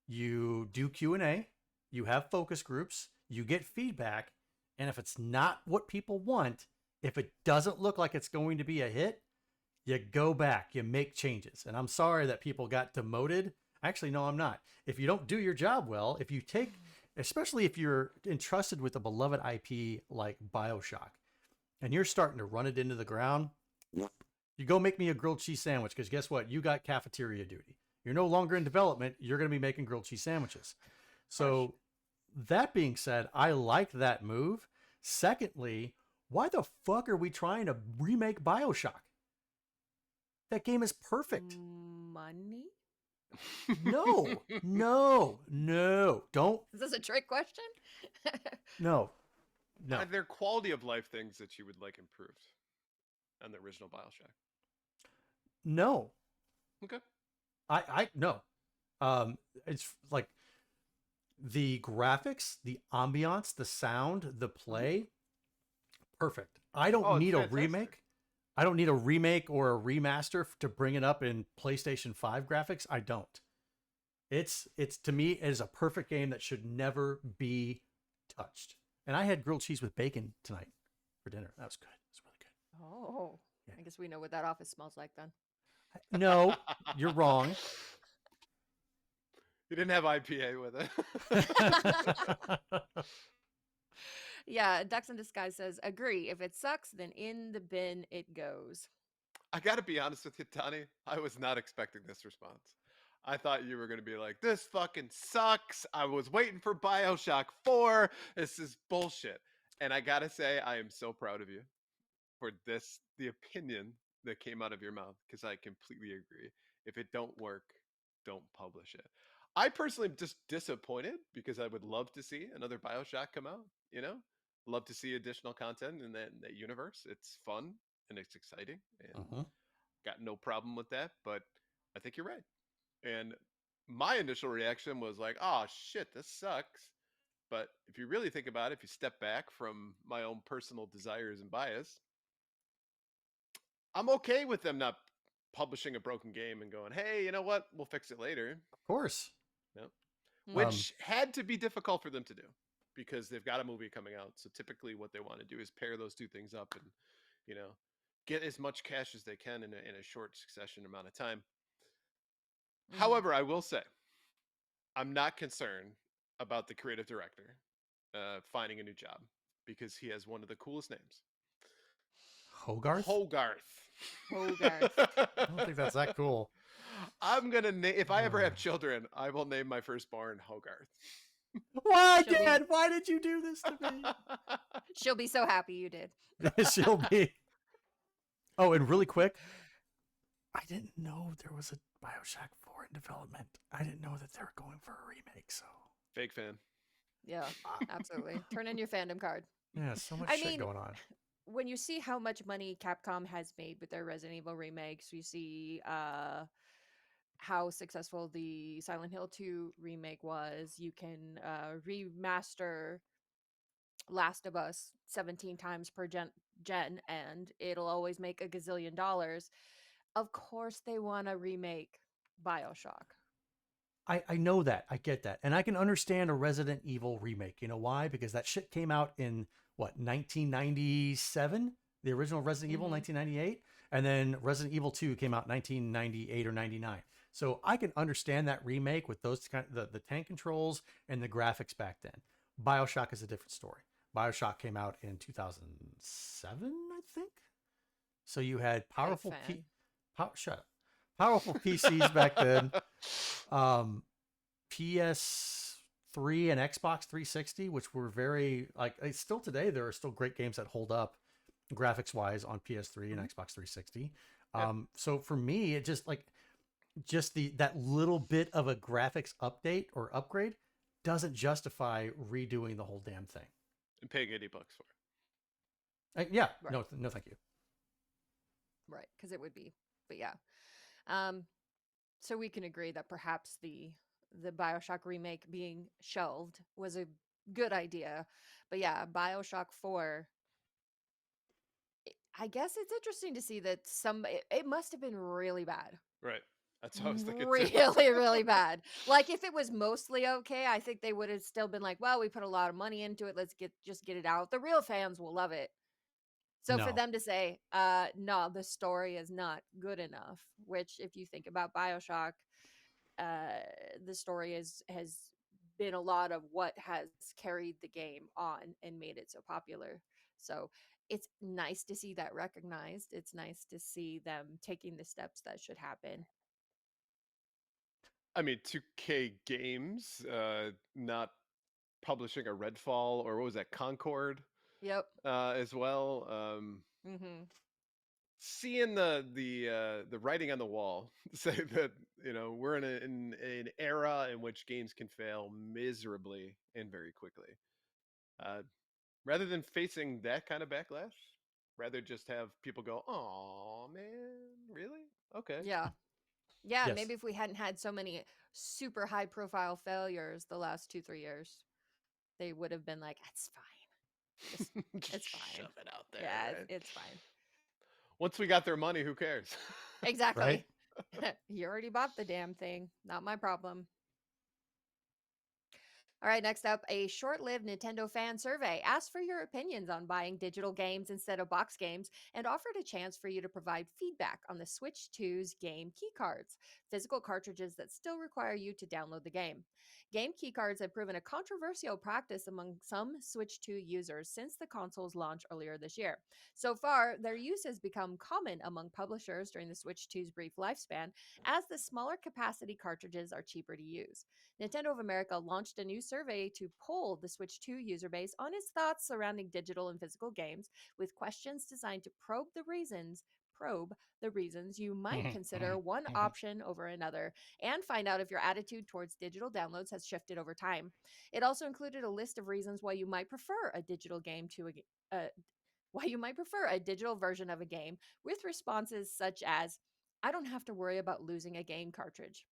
you do Q&A, you have focus groups, you get feedback, and if it's not what people want, if it doesn't look like it's going to be a hit, you go back, you make changes. And I'm sorry that people got demoted. Actually, no, I'm not. If you don't do your job well, if you take, especially if you're entrusted with a beloved IP like BioShock, and you're starting to run it into the ground, you go make me a grilled cheese sandwich, because guess what? You got cafeteria duty. You're no longer in development. You're going to be making grilled cheese sandwiches. So that being said, I like that move. Secondly, why the fuck are we trying to remake BioShock? That game is perfect. Money? No. Don't. Is this a trick question? No. Are there quality of life things that you would like improved on the original BioShock? No. Okay. I no. It's like the graphics, the ambiance, the sound, the play, perfect. I don't need a remake. I don't need a remake or a remaster to bring it up in PlayStation 5 graphics. I don't. It's to me, it is a perfect game that should never be touched. And I had grilled cheese with bacon tonight for dinner. That was good. It's really good. Oh, yeah. I guess we know what that office smells like then. No, you're wrong. You didn't have IPA with it. Yeah, Ducks in Disguise says, agree. If it sucks, then in the bin it goes. I got to be honest with you, Tani. I was not expecting this response. I thought you were going to be like, this fucking sucks. I was waiting for BioShock 4. This is bullshit. And I got to say, I am so proud of you for this, the opinion that came out of your mouth, because I completely agree. If it don't work, don't publish it. I personally am just disappointed because I would love to see another BioShock come out, you know? Love to see additional content in that universe. It's fun and it's exciting, and got no problem with that, but I think you're right. And my initial reaction was like, oh shit, this sucks. But if you really think about it, if you step back from my own personal desires and bias, I'm okay with them not publishing a broken game and going, hey, you know what? We'll fix it later. Of course. Yep. Which had to be difficult for them to do because they've got a movie coming out. So typically what they want to do is pair those two things up and, you know, get as much cash as they can in a short succession amount of time. However, I will say, I'm not concerned about the creative director finding a new job because he has one of the coolest names. Hogarth? Hogarth. I don't think that's that cool. I'm going to name, if I ever have children, I will name my firstborn Hogarth. Why, Dad? Why did you do this to me? She'll be so happy you did. She'll be. Oh, and really quick, I didn't know there was a BioShock 4 in development. I didn't know that they were going for a remake, so. Fake fan. Yeah, absolutely. Turn in your fandom card. Yeah, so much shit going on. When you see how much money Capcom has made with their Resident Evil remakes, you see how successful the Silent Hill 2 remake was. You can remaster Last of Us 17 times per gen, and it'll always make a gazillion dollars. Of course they want to remake BioShock. I know that. I get that. And I can understand a Resident Evil remake. You know why? Because that shit came out in, what, 1997? The original Resident Evil, 1998? And then Resident Evil 2 came out 1998 or 99. So I can understand that remake with those kind of the tank controls and the graphics back then. BioShock is a different story. BioShock came out in 2007, I think. So you had Big powerful fan. shut up. Powerful PCs back then. PS3 and Xbox 360, which were very like still today there are still great games that hold up graphics wise on PS3 and Xbox 360. Yeah. So for me, it just that little bit of a graphics update or upgrade doesn't justify redoing the whole damn thing. And paying $80 for it. Yeah, Right. no, thank you. Right, because it would be. But yeah. So we can agree that perhaps the BioShock remake being shelved was a good idea. But yeah, BioShock 4, I guess it's interesting to see that it must have been really bad. Right. That's what I was thinking too. Really, really bad. Like if it was mostly okay, I think they would have still been like, well, we put a lot of money into it. Let's just get it out. The real fans will love it. So for No. them to say, no, the story is not good enough, which if you think about BioShock, the story has been a lot of what has carried the game on and made it so popular. So it's nice to see that recognized. It's nice to see them taking the steps that should happen. I mean, 2K Games not publishing a Redfall, or what was that, Concord, Yep. as well. Mm-hmm. Seeing the writing on the wall say that we're in an era in which games can fail miserably and very quickly. Rather than facing that kind of backlash, rather just have people go, "Oh man, really? Okay." Yeah. Yeah. Yes. Maybe if we hadn't had so many super high profile failures the last 2-3 years, they would have been like, it's fine. Just It's fine. shove it out there. Yeah, Right? it's fine. Once we got their money, who cares? Exactly. Right? You already bought the damn thing. Not my problem. All right, next up, a short-lived Nintendo fan survey asked for your opinions on buying digital games instead of box games and offered a chance for you to provide feedback on the Switch 2's game keycards, physical cartridges that still require you to download the game. Game keycards have proven a controversial practice among some Switch 2 users since the console's launch earlier this year. So far, their use has become common among publishers during the Switch 2's brief lifespan, as the smaller capacity cartridges are cheaper to use. Nintendo of America launched a new survey to poll the Switch 2 user base on its thoughts surrounding digital and physical games, with questions designed to probe the reasons you might consider one option over another and find out if your attitude towards digital downloads has shifted over time. It also included a list of reasons why you might prefer a digital game to why you might prefer a digital version of a game, with responses such as, I don't have to worry about losing a game cartridge.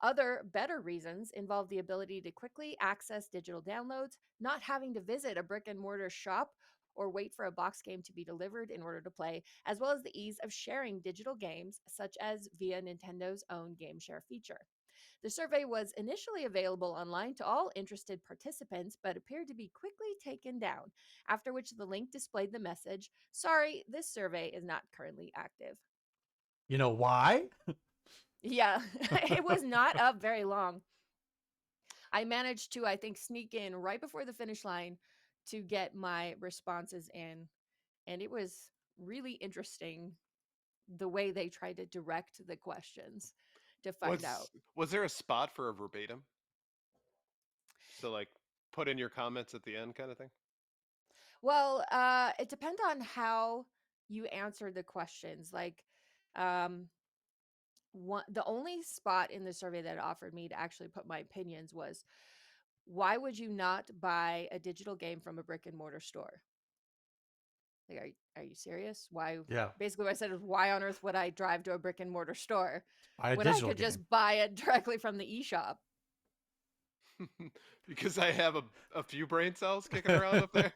Other better reasons involve the ability to quickly access digital downloads, not having to visit a brick and mortar shop or wait for a box game to be delivered in order to play, as well as the ease of sharing digital games, such as via Nintendo's own Game Share feature. The survey was initially available online to all interested participants, but appeared to be quickly taken down, after which the link displayed the message, sorry, this survey is not currently active. You know why? Yeah, it was not up very long. I managed to, I think, sneak in right before the finish line to get my responses in. And it was really interesting the way they tried to direct the questions to find out. Was there a spot for a verbatim? So like put in your comments at the end kind of thing? Well, it depends on how you answer the questions. Like, the only spot in the survey that offered me to actually put my opinions was, why would you not buy a digital game from a brick and mortar store? Like, are you serious? Why? Yeah. Basically, what I said is, why on earth would I drive to a brick and mortar store Buy a when I digital could game. just buy it directly from the eShop? Because I have a few brain cells kicking around up there.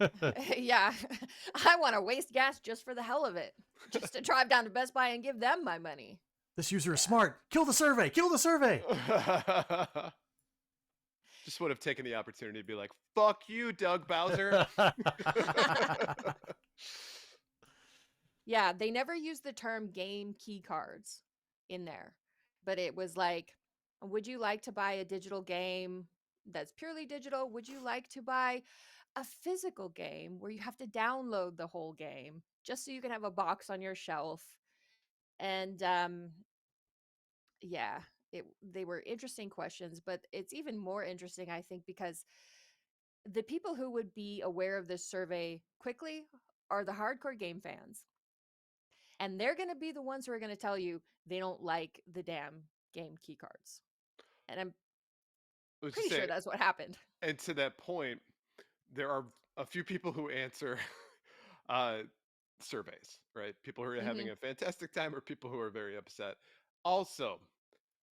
Yeah, I want to waste gas just for the hell of it, just to drive down to Best Buy and give them my money. This user is smart. Kill the survey. Kill the survey. Just would have taken the opportunity to be like, fuck you, Doug Bowser. Yeah, they never used the term game key cards in there, but it was like, would you like to buy a digital game that's purely digital? Would you like to buy a physical game where you have to download the whole game just so you can have a box on your shelf? And yeah, they were interesting questions, but it's even more interesting, I think, because the people who would be aware of this survey quickly are the hardcore game fans. And they're going to be the ones who are going to tell you they don't like the damn game key cards. And I'm I was just pretty sure saying, that's what happened. and to that point, there are a few people who answer uh, surveys, right? People who are having Mhm. a fantastic time or people who are very upset. Also,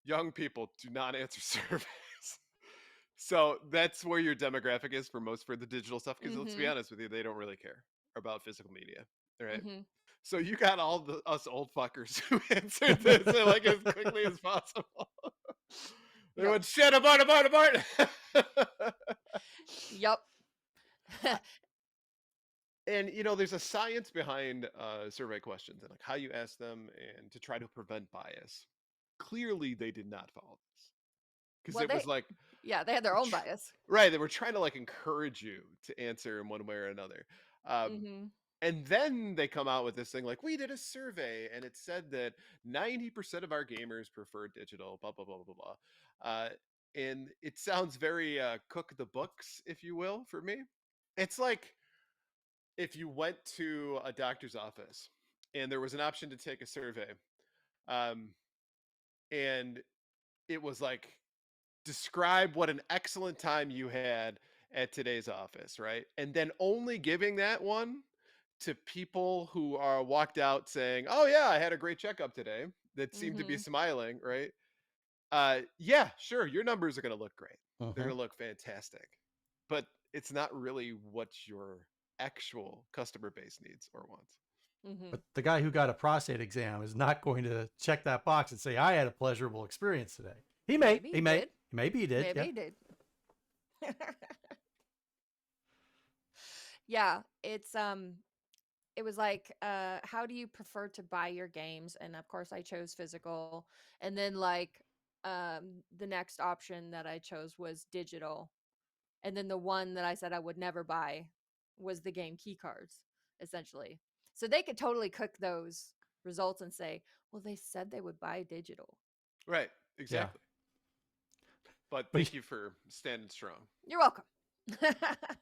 young people do not answer surveys. So that's where your demographic is for the digital stuff. Because let's be Mhm. honest with you, they don't really care about physical media, right? Mhm. So you got all the us old fuckers who answered this like as quickly as possible. They Yep. went shit abort. Yep. And there's a science behind survey questions and like how you ask them and to try to prevent bias. Clearly, they did not follow this because Well, it was like they had their own bias. right. They were trying to like encourage you to answer in one way or another. Um, Mhm. and then they come out with this thing like we did a survey and it said that 90% of our gamers prefer digital. Blah blah blah blah blah. And it sounds very cook the books, if you will, for me. It's like if you went to a doctor's office and there was an option to take a survey, um, and it was like describe what an excellent time you had at today's office, right? And then only giving that one to people who are walked out saying, "Oh yeah, I had a great checkup today." That seemed to be Mhm. smiling, right? Yeah, sure, your numbers are going to look great. They're Mhm. going to look fantastic. But it's not really what your actual customer base needs or wants. Mhm. But the guy who got a prostate exam is not going to check that box and say, I had a pleasurable experience today. He may, Maybe he he may, did. maybe he did. Maybe Yeah. he did. Yeah, it was like how do you prefer to buy your games? And of course I chose physical. And then like the next option that I chose was digital. And then the one that I said I would never buy was the game key cards, essentially. So they could totally cook those results and say, well, they said they would buy digital. Right, Yeah. exactly. But But thank you for standing strong. You're welcome.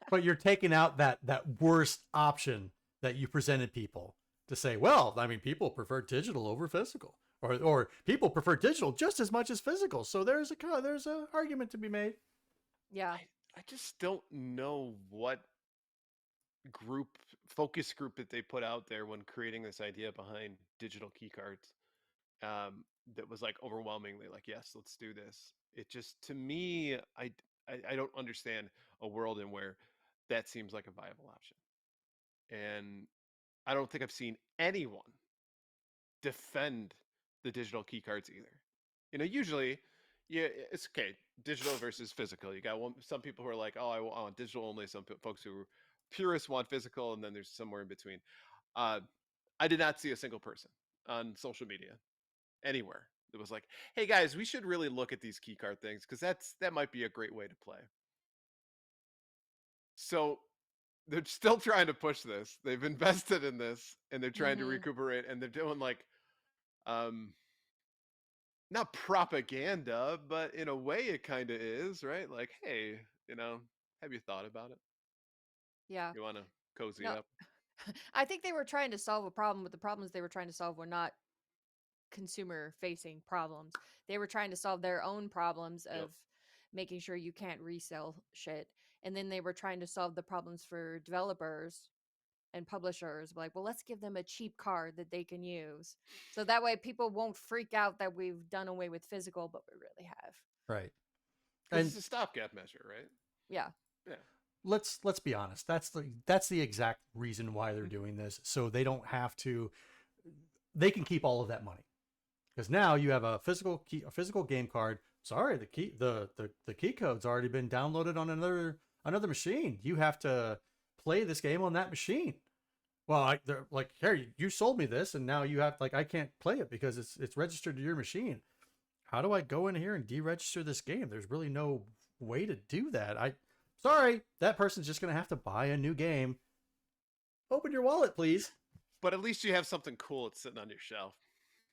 but you're taking out that worst option that you presented people to say, well, I mean, people prefer digital over physical, or people prefer digital just as much as physical. So there's a argument to be made. Yeah. I just don't know what group focus group that they put out there when creating this idea behind digital key cards. That was like overwhelmingly like, yes, let's do this. It just to me, I don't understand a world in where that seems like a viable option, and I don't think I've seen anyone defend the digital key cards either. Usually, yeah, it's okay. Digital versus physical. You got some people who are like, oh, I want digital only. Some folks who purists want physical, and then there's somewhere in between. Uh, I did not see a single person on social media anywhere that was like, hey guys, we should really look at these key card things because that might be a great way to play. So they're still trying to push this. They've invested in this and they're trying to Mhm. recuperate and they're doing like um not propaganda, but in a way it kind of is, right? Like, hey, have you thought about it? Yeah. You want to cozy No, up? I think they were trying to solve a problem, but the problems they were trying to solve were not consumer facing problems. They were trying to solve their own problems Yep. of making sure you can't resell shit. And then they were trying to solve the problems for developers and publishers. Like, well, let's give them a cheap card that they can use. So that way people won't freak out that we've done away with physical, but we really have. Right. Because And it's a stopgap measure, right? Yeah. Yeah. let's be honest. That's the exact reason why they're Mhm. doing this. So they don't have to. They can keep all of that money because now you have a physical game card. Sorry, the key code's already been downloaded on another machine. You have to play this game on that machine. Well, they're like, here, you sold me this, and now you have like I can't play it because it's registered to your machine. How do I go in here and deregister this game? There's really no way to do that. Sorry, that person's just gonna have to buy a new game. Open your wallet, please. But at least you have something cool that's sitting on your shelf.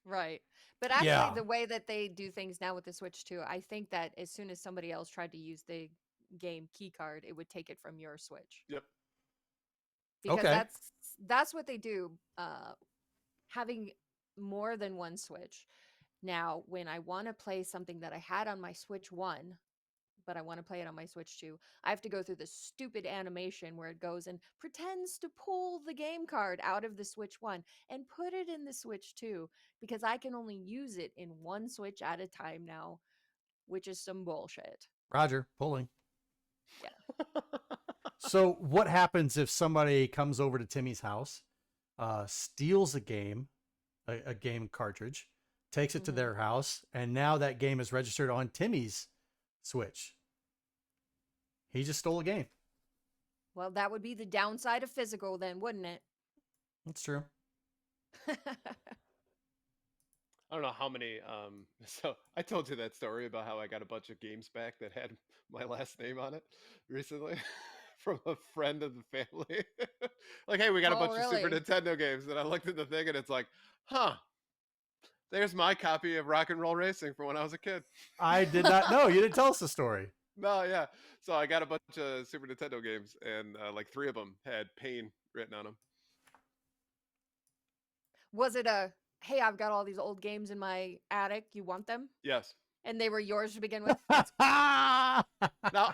Right. But actually, Yeah. the way that they do things now with the Switch too, I think that as soon as somebody else tried to use the game key card, it would take it from your Switch. Yep. Because Okay. that's what they do. Having more than one Switch. Now, when I want to play something that I had on my Switch 1, but I want to play it on my Switch 2, I have to go through this stupid animation where it goes and pretends to pull the game card out of the Switch 1 and put it in the Switch 2 because I can only use it in one Switch at a time now, which is some bullshit. Roger, pulling. Yeah. So what happens if somebody comes over to Timmy's house, steals a game cartridge, takes it to their house, and now that game is registered on Timmy's Switch? He just stole a game. Well, that would be the downside of physical then, wouldn't it? That's true. I don't know how many. So I told you that story about how I got a bunch of games back that had my last name on it recently from a friend of the family. Like, hey, we got a Oh, bunch of Super really? Nintendo games, and I looked at the thing, and it's like, huh. There's my copy of Rock and Roll Racing from when I was a kid. I did not know. You didn't tell us the story. No, yeah. So I got a bunch of Super Nintendo games, and like 3 of them had Pain written on them. Was it a, hey, I've got all these old games in my attic, you want them? Yes. And they were yours to begin with? Not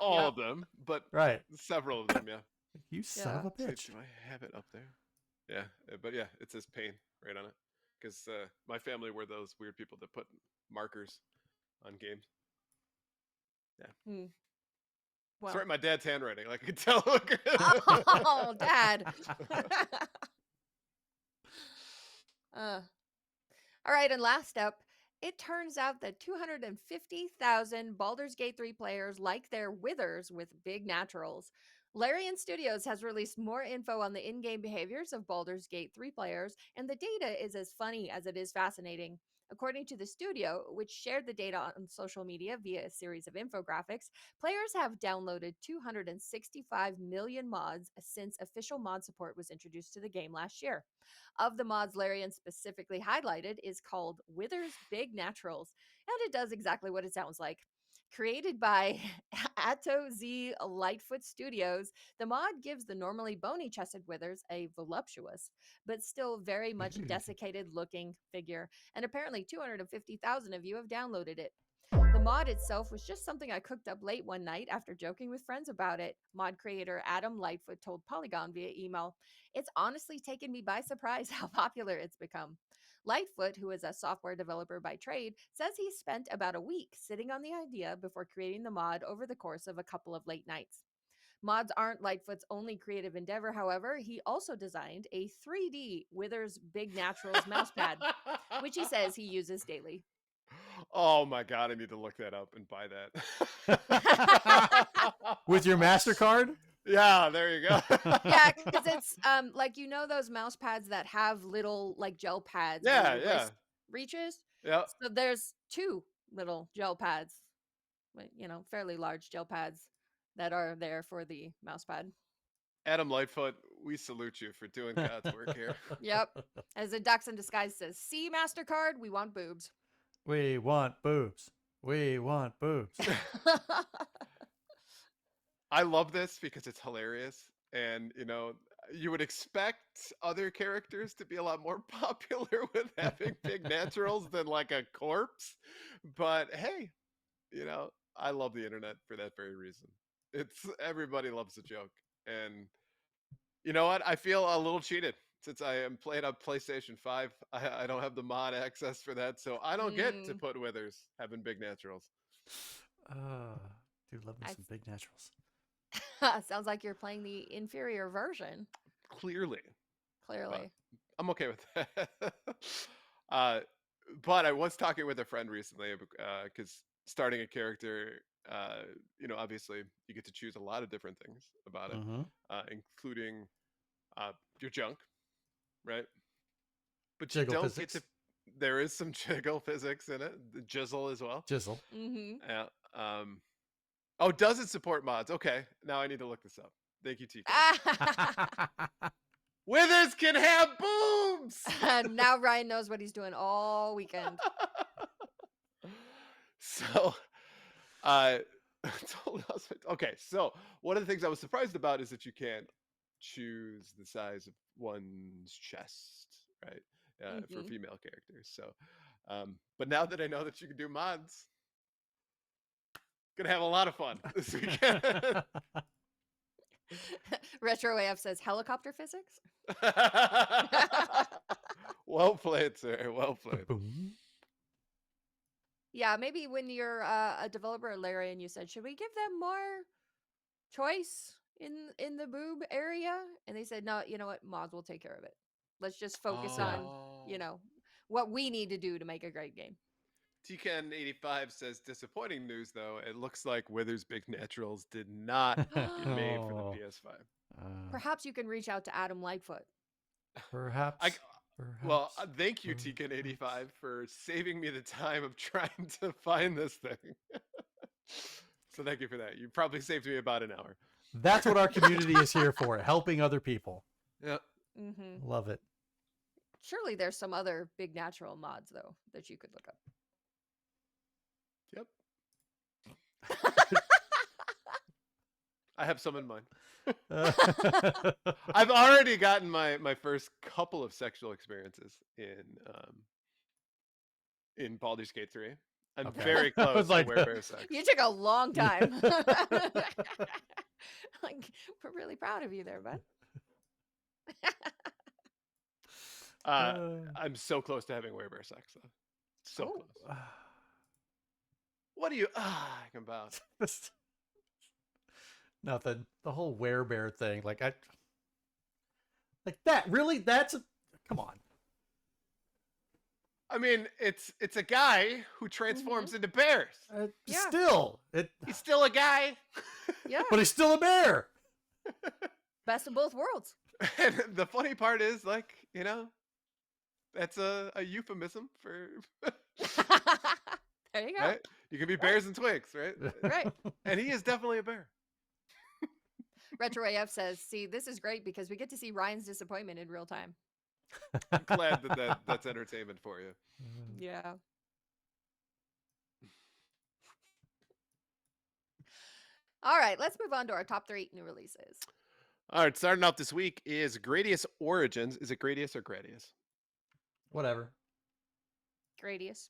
all Yeah. of them, but Right. several of them, yeah. You son of a So bitch. do I have it up there? Yeah, but yeah, it says Pain right on it. Because my family were those weird people that put markers on games. Yeah. Well. It's right in my dad's handwriting. Like I could tell. Oh, Dad. All right, and last up, it turns out that 250,000 Baldur's Gate 3 players like their withers with big naturals. Larian Studios has released more info on the in-game behaviors of Baldur's Gate 3 players, and the data is as funny as it is fascinating. According to the studio, which shared the data on social media via a series of infographics, players have downloaded 265 million mods since official mod support was introduced to the game last year. Of the mods Larian specifically highlighted is called Wither's Big Naturals, and it does exactly what it sounds like. Created by Atto Z Lightfoot Studios, the mod gives the normally bony chested withers a voluptuous, but still very much desiccated looking figure, and apparently 250,000 of you have downloaded it. The mod itself was just something I cooked up late one night after joking with friends about it, mod creator Adam Lightfoot told Polygon via email. It's honestly taken me by surprise how popular it's become. Lightfoot, who is a software developer by trade, says he spent about a week sitting on the idea before creating the mod over the course of a couple of late nights. Mods aren't Lightfoot's only creative endeavor, however. He also designed a 3D Withers Big Naturals mousepad, which he says he uses daily. Oh my god, I need to look that up and buy that. With your MasterCard? Yeah, there you go. Yeah, because it's like those mouse pads that have little like gel pads. Yeah, where your yeah. wrist reaches. Yeah. So there's 2 little gel pads, fairly large gel pads that are there for the mouse pad. Adam Lightfoot, we salute you for doing God's work here. Yep. As a Ducks in Disguise says, see Mastercard, we want boobs. We want boobs. We want boobs. I love this because it's hilarious. And, you would expect other characters to be a lot more popular with having big naturals than like a corpse. But hey, I love the internet for that very reason. Everybody loves a joke. And you know what? I feel a little cheated since I am playing on PlayStation 5. I don't have the mod access for that. So I don't get to put withers having big naturals. Dude, love me some big naturals. Sounds like you're playing the inferior version. Clearly. Clearly. I'm okay with that. But I was talking with a friend recently because starting a character, obviously you get to choose a lot of different things about it, including your junk, right? But jiggle you don't physics. get to. There is some jiggle physics in it, the jizzle as well. Jizzle. Mm-hmm. Yeah. Oh, does it support mods? Okay, now I need to look this up. Thank you, TK. Withers can have boobs. Now Ryan knows what he's doing all weekend. So, okay. So one of the things I was surprised about is that you can't choose the size of one's chest, right? For Mhm. female characters. So, but now that I know that you can do mods, gonna have a lot of fun this weekend. Retro AF says helicopter physics. Well played, sir. Well played. Boom. Yeah, maybe when you're a developer at Larian, you said, should we give them more choice in the boob area? And they said, no, you know what? Mods will take care of it. Let's just focus on, you know, what we need to do to make a great game. TKN85 says, disappointing news though. It looks like Wither's Big Naturals did not get made for the Oh. PS5. Perhaps you can reach out to Adam Lightfoot. Perhaps. Well, thank you, TKN85, for saving me the time of trying to find this thing. So thank you for that. You probably saved me about an hour. That's what our community is here for, helping other people. Yep. Mm-hmm. Love it. Surely there's some other big natural mods, though, that you could look up. Yep. I have some in mind. I've already gotten my first couple of sexual experiences in Baldur's Gate 3. I'm very close to werebear sex. You took a long time. Like, we're really proud of you there, bud. I'm so close to having werebear sex, though. So close. What are you about? Nothing. The whole werebear thing, like that. Really? Come on. I mean, it's a guy who transforms into bears. Yeah. He's still a guy. Yeah. But he's still a bear. Best of both worlds. And the funny part is, like, you know, that's a euphemism for. There you go. Right? You can be bears and twigs, right? Right. And he is definitely a bear. Retro AF says, see, this is great because we get to see Ryan's disappointment in real time. I'm glad that's entertainment for you. Yeah. All right, let's move on to our top 3 new releases. All right, starting off this week is Gradius Origins. Is it Gradius or Gradius? Whatever. Gradius.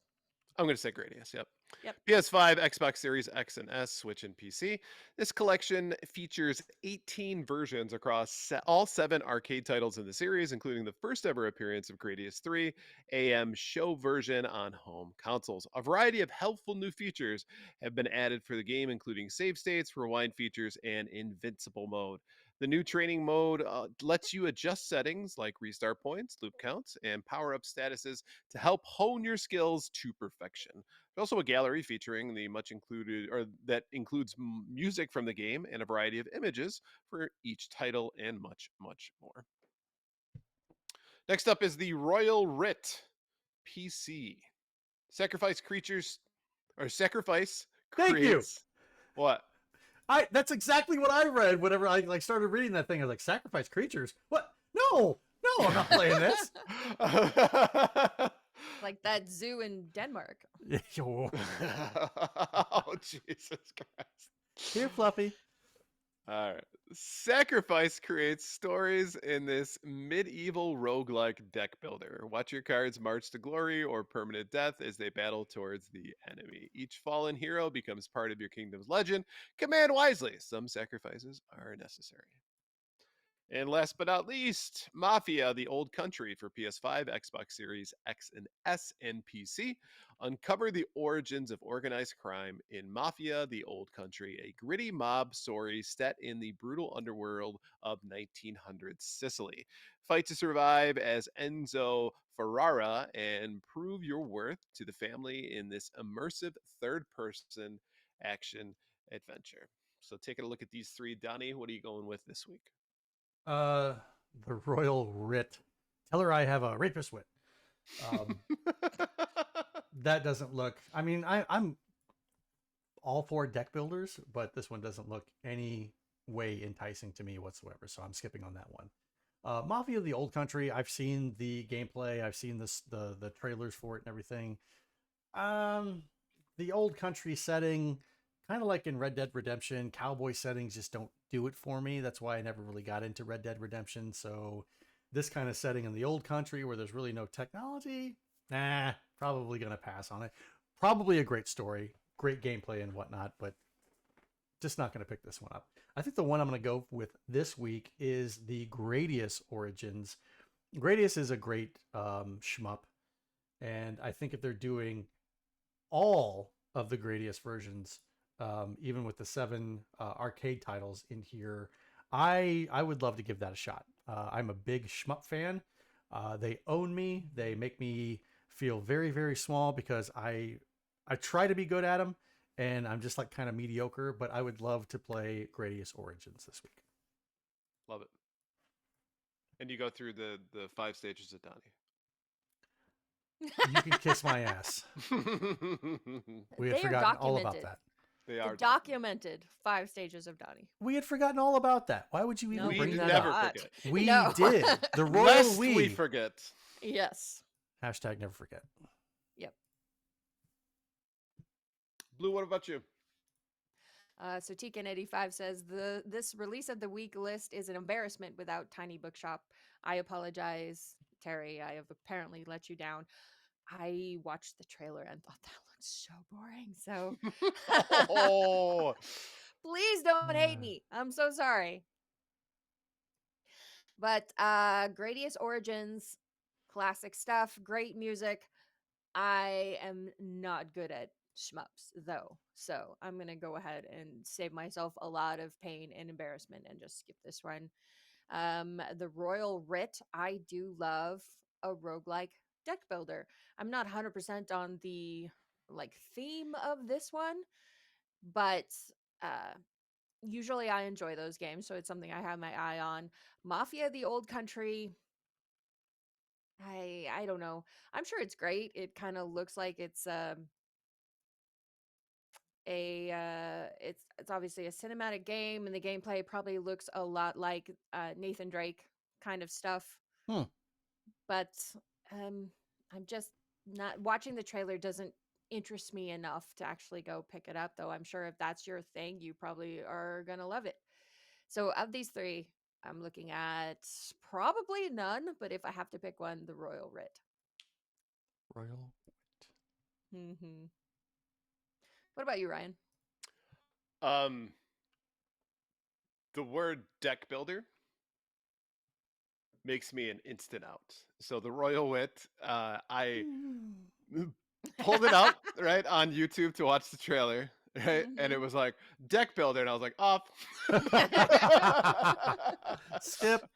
I'm going to say Gradius, yep. Yep. PS5, Xbox Series X and S, Switch, and PC. This collection features 18 versions across all 7 arcade titles in the series, including the first ever appearance of Gradius 3 AM show version on home consoles. A variety of helpful new features have been added for the game, including save states, rewind features, and invincible mode. The new training mode lets you adjust settings like restart points, loop counts, and power-up statuses to help hone your skills to perfection. There's also a gallery featuring that includes music from the game and a variety of images for each title and much, much more. Next up is the Royal Writ PC. Sacrifice creates. Thank you. What? That's exactly what I read whenever I started reading that thing. I was like, sacrifice creatures? What? No, I'm not playing this. Like that zoo in Denmark. Oh, Jesus Christ. Here, Fluffy. All right. Sacrifice creates stories in this medieval roguelike deck builder. Watch your cards march to glory or permanent death as they battle towards the enemy. Each fallen hero becomes part of your kingdom's legend. Command wisely. Some sacrifices are necessary. And last but not least, Mafia: The Old Country for PS5, Xbox Series X and S, and PC. Uncover the origins of organized crime in Mafia: The Old Country, a gritty mob story set in the brutal underworld of 1900s Sicily. Fight to survive as Enzo Ferrara and prove your worth to the family in this immersive third-person action adventure. So taking a look at these 3, Donnie, what are you going with this week? The Royal Writ. Tell her I have a rapist wit. That doesn't look. I mean, I'm all for deck builders, but this one doesn't look any way enticing to me whatsoever. So I'm skipping on that one. Mafia of the Old Country. I've seen the gameplay. I've seen the trailers for it and everything. The Old Country setting, kind of like in Red Dead Redemption, cowboy settings just don't do it for me. That's why I never really got into Red Dead Redemption. So this kind of setting in the Old Country where there's really no technology, probably gonna pass on it. Probably a great story, great gameplay and whatnot, but just not going to pick this one up. I think the one I'm going to go with this week is the Gradius Origins. Gradius is a great shmup, and I think if they're doing all of the Gradius versions, even with the 7 arcade titles in here, I would love to give that a shot. I'm a big shmup fan. They own me. They make me feel very, very small because I try to be good at them, and I'm just like kind of mediocre, but I would love to play Gradius Origins this week. Love it. And you go through the 5 stages of Donnie. You can kiss my ass. We had They are forgotten all about documented. that. They The are documented 5 stages of Donnie. We had forgotten all about that. Why would you even No, We bring that never up? forget. We No. did. The royal Lest we. we forget. Yes. Hashtag never forget. Yep. Blue, what about you? So Tekin85 says this release of the week list is an embarrassment without Tiny Bookshop. I apologize, Terry. I have apparently let you down. I watched the trailer and thought that looked so boring. So Oh, please don't hate me. I'm so sorry. But Gradius Origins, classic stuff, great music. I am not good at shmups though, so I'm gonna go ahead and save myself a lot of pain and embarrassment and just skip this one. The Royal Writ, I do love a roguelike deck builder. I'm not 100% on the like theme of this one, but usually I enjoy those games, so it's something I have my eye on. Mafia the Old Country, I don't know. I'm sure it's great. It kind of looks like it's it's obviously a cinematic game, and the gameplay probably looks a lot like Nathan Drake kind of stuff. Hmm. But I'm just not watching the trailer doesn't interest me enough to actually go pick it up, though I'm sure if that's your thing, you probably are gonna love it. So of these 3, I'm looking at probably none, but if I have to pick one, the Royal Writ. Royal. Mm-hmm. What about you, Ryan? um, the word deck builder makes me an instant out. So the Royal Wit, I pulled it up right on YouTube to watch the trailer, right, and it was like deck builder, and I was like, off. Skip.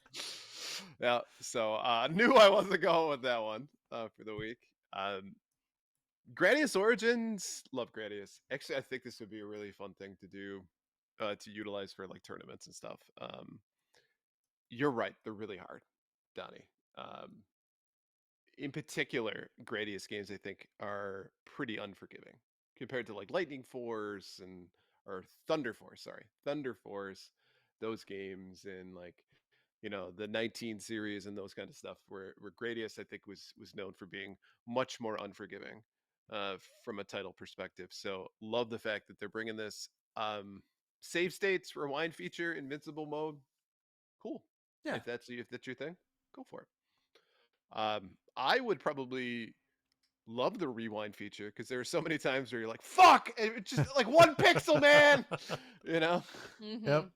Yeah, so knew I wasn't going with that one for the week. Gradius Origins, love Gradius. Actually, I think this would be a really fun thing to do, to utilize for like tournaments and stuff. You're right, they're really hard, Donnie. In particular, Gradius games I think are pretty unforgiving compared to like Lightning Force and or Thunder Force. Sorry, Thunder Force. Those games and like the 19 series and those kind of stuff where Gradius I think was known for being much more unforgiving from a title perspective. So love the fact that they're bringing this save states rewind feature invincible mode. Cool. Yeah. If that's your thing, go for it. I would probably love the rewind feature because there are so many times where you're like, "Fuck!" It's just like 1 pixel, man. You know. Mm-hmm. Yep.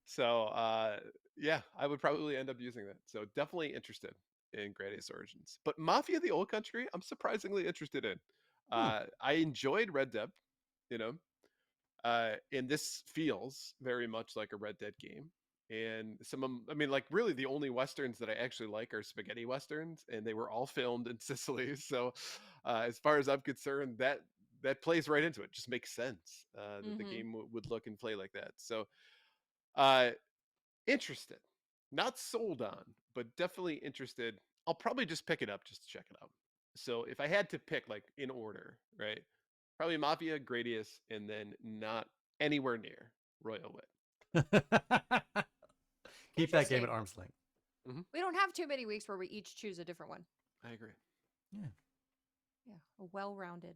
So yeah, I would probably end up using that. So definitely interested in Gradius Origins. But Mafia the Old Country, I'm surprisingly interested in. I enjoyed Red Dead, you know. And this feels very much like a Red Dead game. And I mean, like really the only Westerns that I actually like are spaghetti Westerns, and they were all filmed in Sicily. So as far as I'm concerned, that plays right into it. Just makes sense that the game would look and play like that. So interested, not sold on, but definitely interested. I'll probably just pick it up just to check it out. So if I had to pick like in order, right? Probably Mafia, Gradius, and then not anywhere near Royal Wit. Keep that game Interesting. at arm's length. We don't have too many weeks where we each choose a different one. I agree. Yeah. Yeah, a well-rounded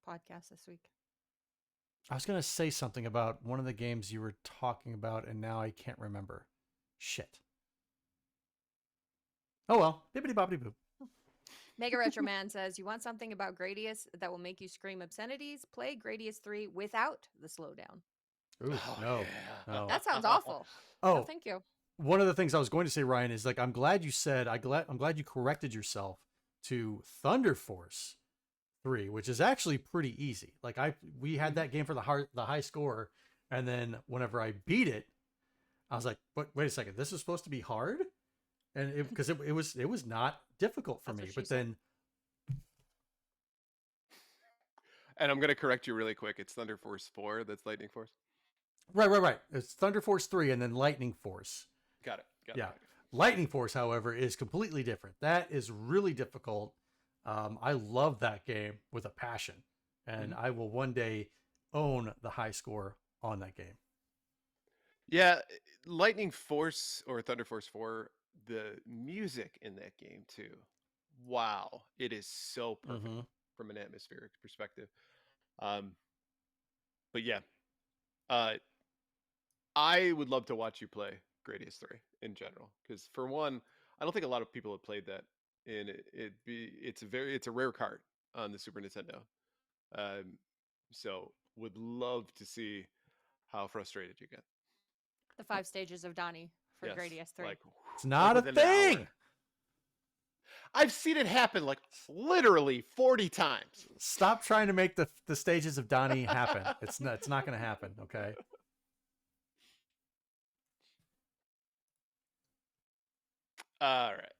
podcast this week. I was going to say something about one of the games you were talking about, and now I can't remember. Shit. Oh well. Bibbidi bobbidi boo. Mega Retro Man says, you want something about Gradius that will make you scream obscenities? Play Gradius 3 without the slowdown. Ooh, Oh, no. yeah. No. That sounds awful. Oh, No, thank you. one of the things I was going to say, Ryan, is like I'm glad you said I'm glad you corrected yourself to Thunder Force 3, which is actually pretty easy. Like we had that game for the high score, and then whenever I beat it, I was like, wait a second, this is supposed to be hard? And because it was not difficult for That's me. what she But said. then And I'm gonna correct you really quick. It's Thunder Force 4. That's Lightning Force. right. It's Thunder Force 3 and then Lightning Force. Got it. Yeah. Lightning Force, however, is completely different. That is really difficult. I love that game with a passion, and I will one day own the high score on that game. Yeah, Lightning Force or Thunder Force 4, the music in that game too. Wow, it is so perfect from an atmospheric perspective. But yeah, I would love to watch you play Gradius 3 in general, because for one, I don't think a lot of people have played that, and it's a rare card on the Super Nintendo. So would love to see how frustrated you get. The 5 stages of Donnie for Yes, Gradius 3. like It's not a within an hour. thing. I've seen it happen like literally 40 times. Stop trying to make the stages of Donnie happen. It's not going to happen. Okay. All right.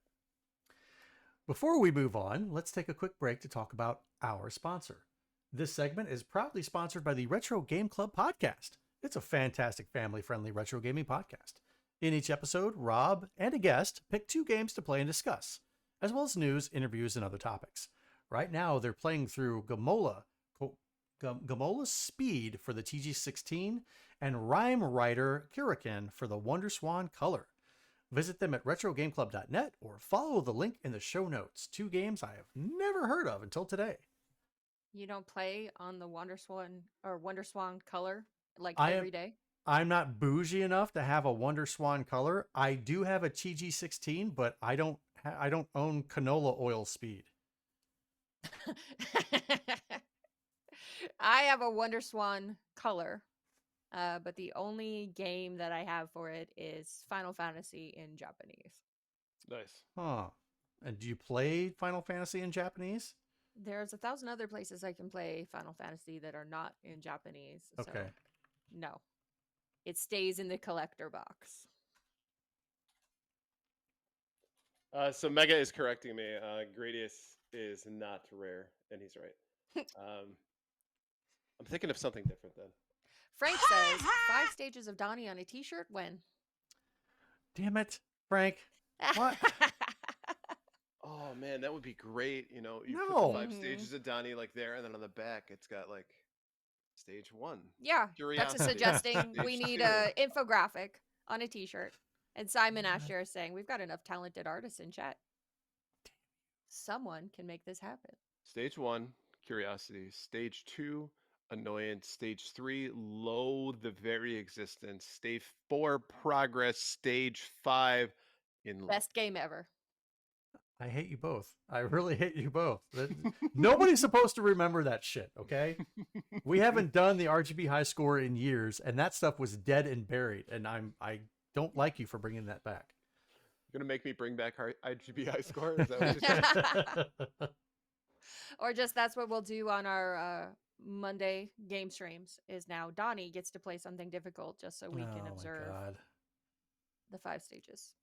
Before we move on, let's take a quick break to talk about our sponsor. This segment is proudly sponsored by the Retro Game Club podcast. It's a fantastic family-friendly retro gaming podcast. In each episode, Rob and a guest pick 2 games to play and discuss, as well as news, interviews, and other topics. Right now, they're playing through Gamola Speed for the TG16 and Rhyme Rider Kurikan for the WonderSwan Color. Visit them at retrogameclub.net or follow the link in the show notes. 2 games I have never heard of until today. You don't play on the WonderSwan Color like every day? I'm not bougie enough to have a WonderSwan Color. I do have a TG16, but I don't own canola oil speed. I have a WonderSwan Color, but the only game that I have for it is Final Fantasy in Japanese. Nice. Huh. And do you play Final Fantasy in Japanese? There's 1,000 other places I can play Final Fantasy that are not in Japanese. Okay. So no. It stays in the collector box. So Mega is correcting me. Gradius is not rare, and he's right. I'm thinking of something different then. Frank says 5 stages of Donnie on a t-shirt when? Damn it, Frank. What? Oh man, that would be great. You know, you No. put the 5 stages of Donnie like there, and then on the back it's got like stage 1. Yeah, that's Curiosity. suggesting we Stage need 2. a infographic on a t-shirt. And Simon Asher is saying we've got enough talented artists in chat. Someone can make this happen. Stage 1, curiosity. Stage 2, annoyance. Stage 3, loathe the very existence. Stage 4, progress. Stage 5, in love. Best game ever. I hate you both. I really hate you both. Nobody's supposed to remember that shit, okay? We haven't done the RGB high score in years, and that stuff was dead and buried, and I don't like you for bringing that back. You're gonna make me bring back IGB high score? Is that what you're saying? Or just that's what we'll do on our Monday game streams is now Donnie gets to play something difficult just so we can observe the 5 stages.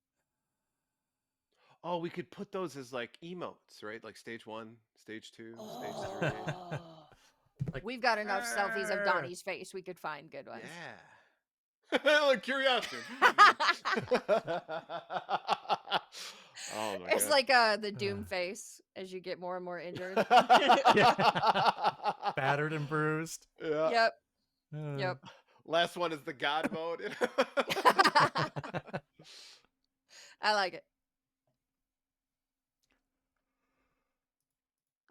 Oh, we could put those as like emotes, right? Like stage 1, stage 2, stage 3. Like, We've got enough selfies of Donnie's face. We could find good ones. Yeah. Like curiosity. Oh my It's god. like the doom face as you get more and more injured. Yeah. Battered and bruised. Yeah. Yep. Uh, Yep. Last one is the God mode. I like it.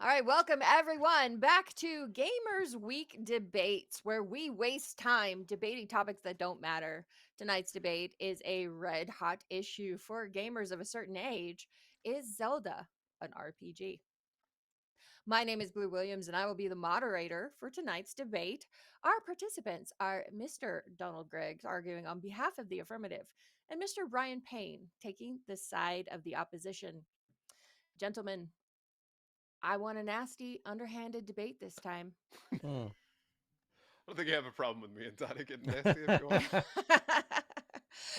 All right, welcome everyone back to Gamers Week Debates, where we waste time debating topics that don't matter. Tonight's debate is a red hot issue for gamers of a certain age. Is Zelda an RPG? My name is Blue Williams, and I will be the moderator for tonight's debate. Our participants are Mr. Donald Griggs arguing on behalf of the affirmative, and Mr. Brian Payne taking the side of the opposition. Gentlemen, I want a nasty, underhanded debate this time. mm. I don't think you have a problem with me and Donna getting nasty if you want.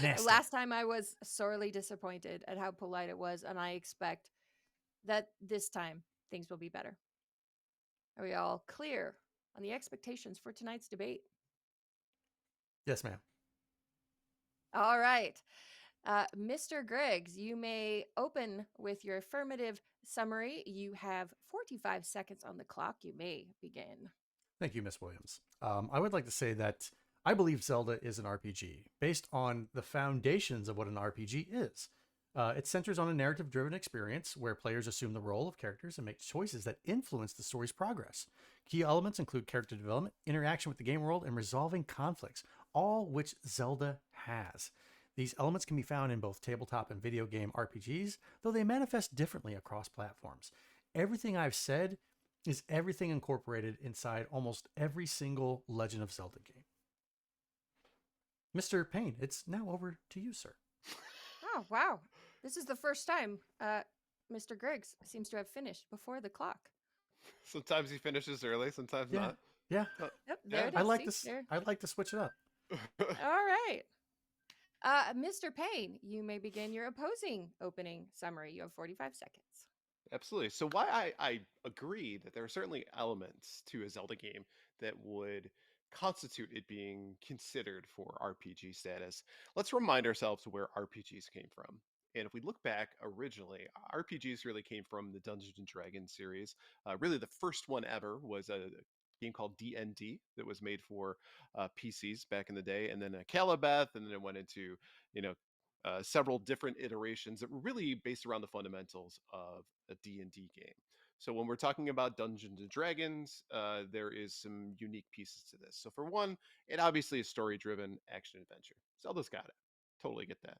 Nasty. Last time I was sorely disappointed at how polite it was, and I expect that this time things will be better. Are we all clear on the expectations for tonight's debate? Yes, ma'am. All right. Mr. Griggs, you may open with your affirmative summary. You have 45 seconds on the clock. You may begin. Thank you, Miss Williams. I would like to say that I believe Zelda is an RPG based on the foundations of what an RPG is. It centers on a narrative-driven experience where players assume the role of characters and make choices that influence the story's progress. Key elements include character development, interaction with the game world, and resolving conflicts, all which Zelda has. These elements can be found in both tabletop and video game RPGs, though they manifest differently across platforms. Everything I've said is everything incorporated inside almost every single Legend of Zelda game. Mr. Payne, it's now over to you, sir. Oh, wow. This is the first time Mr. Griggs seems to have finished before the clock. Sometimes he finishes early, sometimes Yeah. not. Yeah. Yep, there it is. I like See, this. there. I'd like to switch it up. All right. Mr. Payne, you may begin your opposing opening summary. You have 45 seconds. Absolutely. So why I agree that there are certainly elements to a Zelda game that would constitute it being considered for RPG status. Let's remind ourselves where RPGs came from. And if we look back originally, RPGs really came from the Dungeons and Dragons series. Really, the first one ever was a game called D&D that was made for PCs back in the day, and then Calibeth, and then it went into you know several different iterations that were really based around the fundamentals of a D&D game. So when we're talking about Dungeons and Dragons, there is some unique pieces to this. So for one, it obviously is story-driven action adventure. Zelda's got it. Totally get that.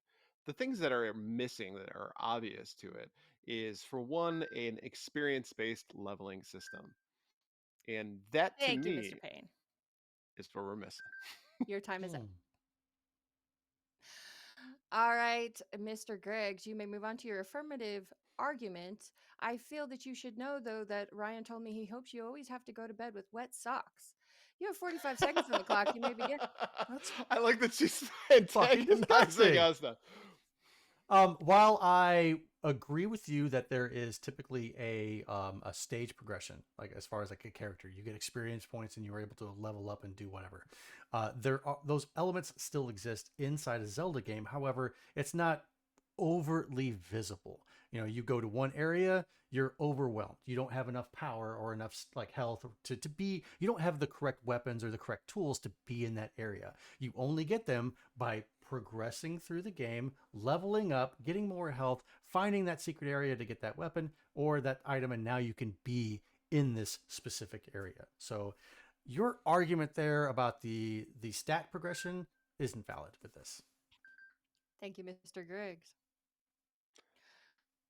The things that are missing that are obvious to it is, for one, an experience-based leveling system. And that to Thank you, me Mr. Payne. is what we're missing. Your time is up. Hmm. All right, Mr. Griggs, you may move on to your affirmative argument. I feel that you should know, though, that Ryan told me he hopes you always have to go to bed with wet socks. You have 45 seconds on the clock. You may begin. That's I like that she's fucking antagonizing disgusting. us now. While I agree with you that there is typically a stage progression, like as far as like a character, you get experience points and you're able to level up and do whatever. There are those elements still exist inside a Zelda game. However, it's not overtly visible. You know, you go to one area, you're overwhelmed. You don't have enough power or enough like health to be, you don't have the correct weapons or the correct tools to be in that area. You only get them by progressing through the game, leveling up, getting more health, finding that secret area to get that weapon or that item, and now you can be in this specific area. So your argument there about the stat progression isn't valid with this. Thank you, Mr. Griggs.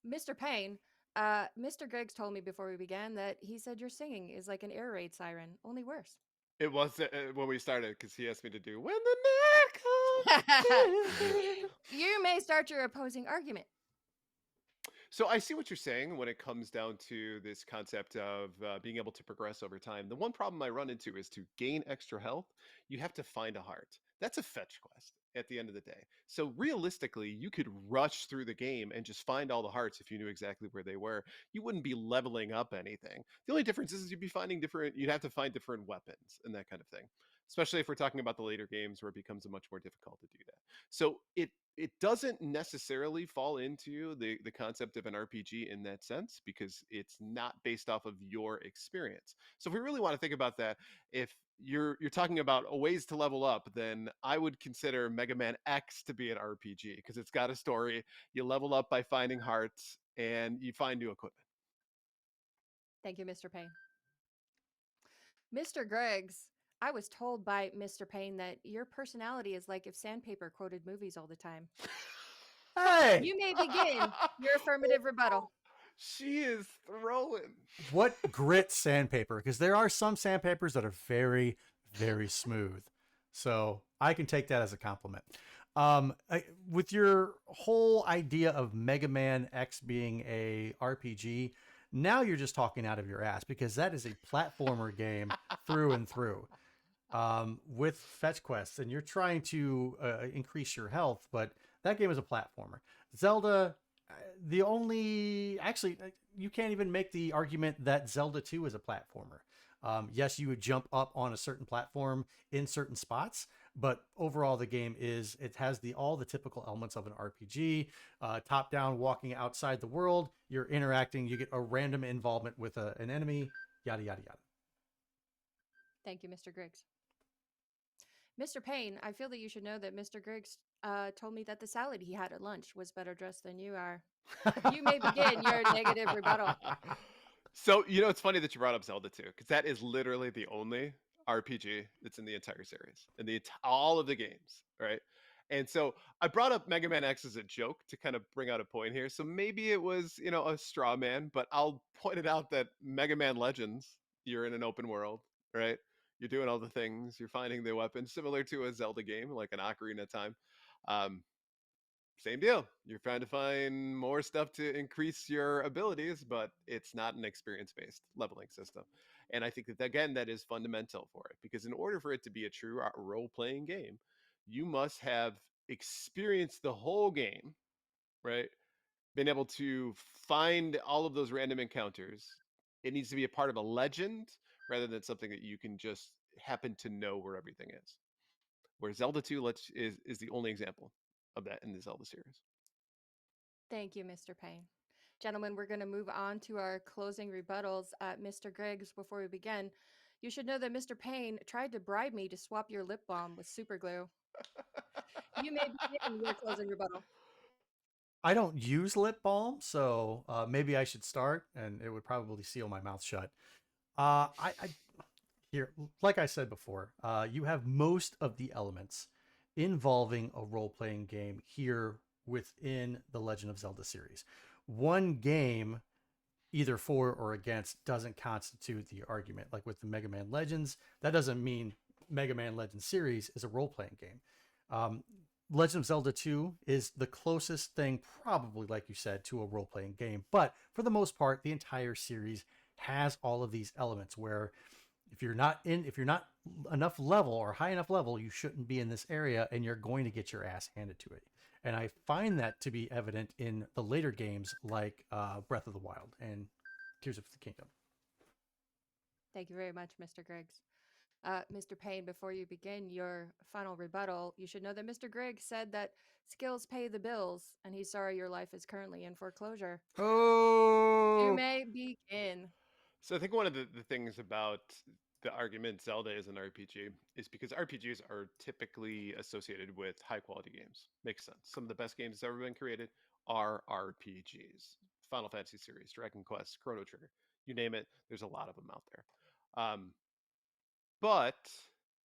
Mr. Payne, Mr. Griggs told me before we began that he said your singing is like an air raid siren, only worse. It was when we started because he asked me to do "When the Night Comes." You may start your opposing argument. So I see what you're saying when it comes down to this concept of being able to progress over time. The one problem I run into is to gain extra health, you have to find a heart. That's a fetch quest. at the end of the day. So realistically, you could rush through the game and just find all the hearts if you knew exactly where they were. You wouldn't be leveling up anything. The only difference is you'd have to find different weapons and that kind of thing. Especially if we're talking about the later games where it becomes much more difficult to do that. So it doesn't necessarily fall into the concept of an RPG in that sense because it's not based off of your experience. So if we really want to think about that, if you're talking about a ways to level up, then I would consider Mega Man X to be an RPG because it's got a story. You level up by finding hearts and you find new equipment. Thank you, Mr. Payne. Mr. Griggs, I was told by Mr. Payne that your personality is like if sandpaper quoted movies all the time. Hey, You may begin your affirmative rebuttal. She is throwing. what grit sandpaper? Because there are some sandpapers that are very, very smooth. So I can take that as a compliment. With your whole idea of Mega Man X being a RPG, now you're just talking out of your ass because that is a platformer game through and through. With fetch quests, and you're trying to increase your health, but that game is a platformer. Zelda, the only actually, you can't even make the argument that Zelda 2 is a platformer. Yes, you would jump up on a certain platform in certain spots, but overall the game it has all the typical elements of an RPG. Top down, walking outside the world, you're interacting, you get a random involvement with an enemy, yada yada yada. Thank you, Mr. Griggs. Mr. Payne, I feel that you should know that Mr. Griggs told me that the salad he had at lunch was better dressed than you are. You may begin your negative rebuttal. So, it's funny that you brought up Zelda 2, because that is literally the only RPG that's in the entire series, in all of the games, right? And so I brought up Mega Man X as a joke to kind of bring out a point here. So maybe it was, a straw man, but I'll point it out that Mega Man Legends, you're in an open world, right? You're doing all the things, you're finding the weapons, similar to a Zelda game, like an Ocarina of Time. Um, Same deal. You're trying to find more stuff to increase your abilities, but it's not an experience based leveling system. And I think that, again, that is fundamental for it because in order for it to be a true role playing game, you must have experienced the whole game, right? Been able to find all of those random encounters. It needs to be a part of a legend rather than something that you can just happen to know where everything is. Where Zelda 2 is the only example of that in the Zelda series. Thank you, Mr. Payne. Gentlemen, we're going to move on to our closing rebuttals. Mr. Griggs, before we begin, you should know that Mr. Payne tried to bribe me to swap your lip balm with super glue. You may begin your closing rebuttal. I don't use lip balm, so maybe I should start, and it would probably seal my mouth shut. I here, like I said before, you have most of the elements involving a role-playing game here within the Legend of Zelda series. One game, either for or against, doesn't constitute the argument. Like with the Mega Man Legends, that doesn't mean Mega Man Legends series is a role-playing game. Um, Legend of Zelda 2 is the closest thing, probably, like you said, to a role playing game. But for the most part, the entire series has all of these elements where if you're not enough level or high enough level, you shouldn't be in this area and you're going to get your ass handed to it. And I find that to be evident in the later games like Breath of the Wild and Tears of the Kingdom. Thank you very much, Mr. Griggs. Mr. Payne, before you begin your final rebuttal, you should know that Mr. Griggs said that skills pay the bills, and he's sorry your life is currently in foreclosure. You Oh, may begin. So I think one of the things about the argument Zelda is an RPG is because RPGs are typically associated with high quality games. Makes sense. Some of the best games that's ever been created are RPGs. Final Fantasy series, Dragon Quest, Chrono Trigger, you name it, there's a lot of them out there. But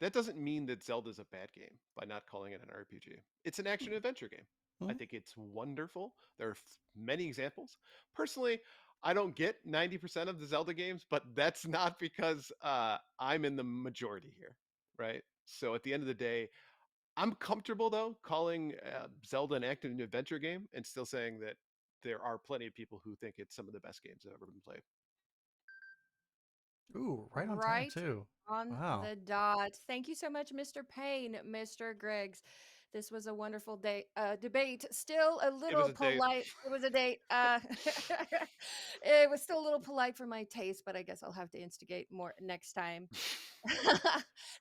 that doesn't mean that Zelda's a bad game by not calling it an RPG. It's an action adventure game. I think it's wonderful. There are many examples. Personally, I don't get 90% of the Zelda games, but that's not because I'm in the majority here, right? So at the end of the day, I'm comfortable though calling Zelda an action adventure game and still saying that there are plenty of people who think it's some of the best games that have ever been played. ooh, right on time Right too. on Wow. the dot. Thank you so much, Mr. Payne, Mr. Griggs. This was a wonderful day debate. Still a was little a date. polite. It was a date. It was still a little polite for my taste, but I guess I'll have to instigate more next time.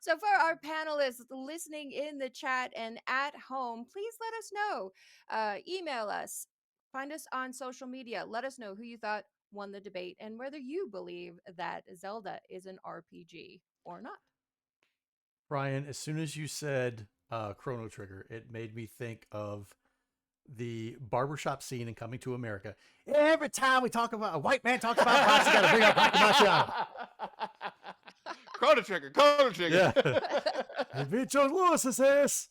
So for our panelists listening in the chat and at home, please let us know. Email us, find us on social media. Let us know who you thought won the debate and whether you believe that Zelda is an RPG or not. Brian, as soon as you said Chrono Trigger, it made me think of the barbershop scene in Coming to America. Every time we talk about a white man talks about box, you gotta bring up Rocky Machado. Chrono Trigger, Chrono Trigger. Yeah. Hey, bitch, John Lewis's ass.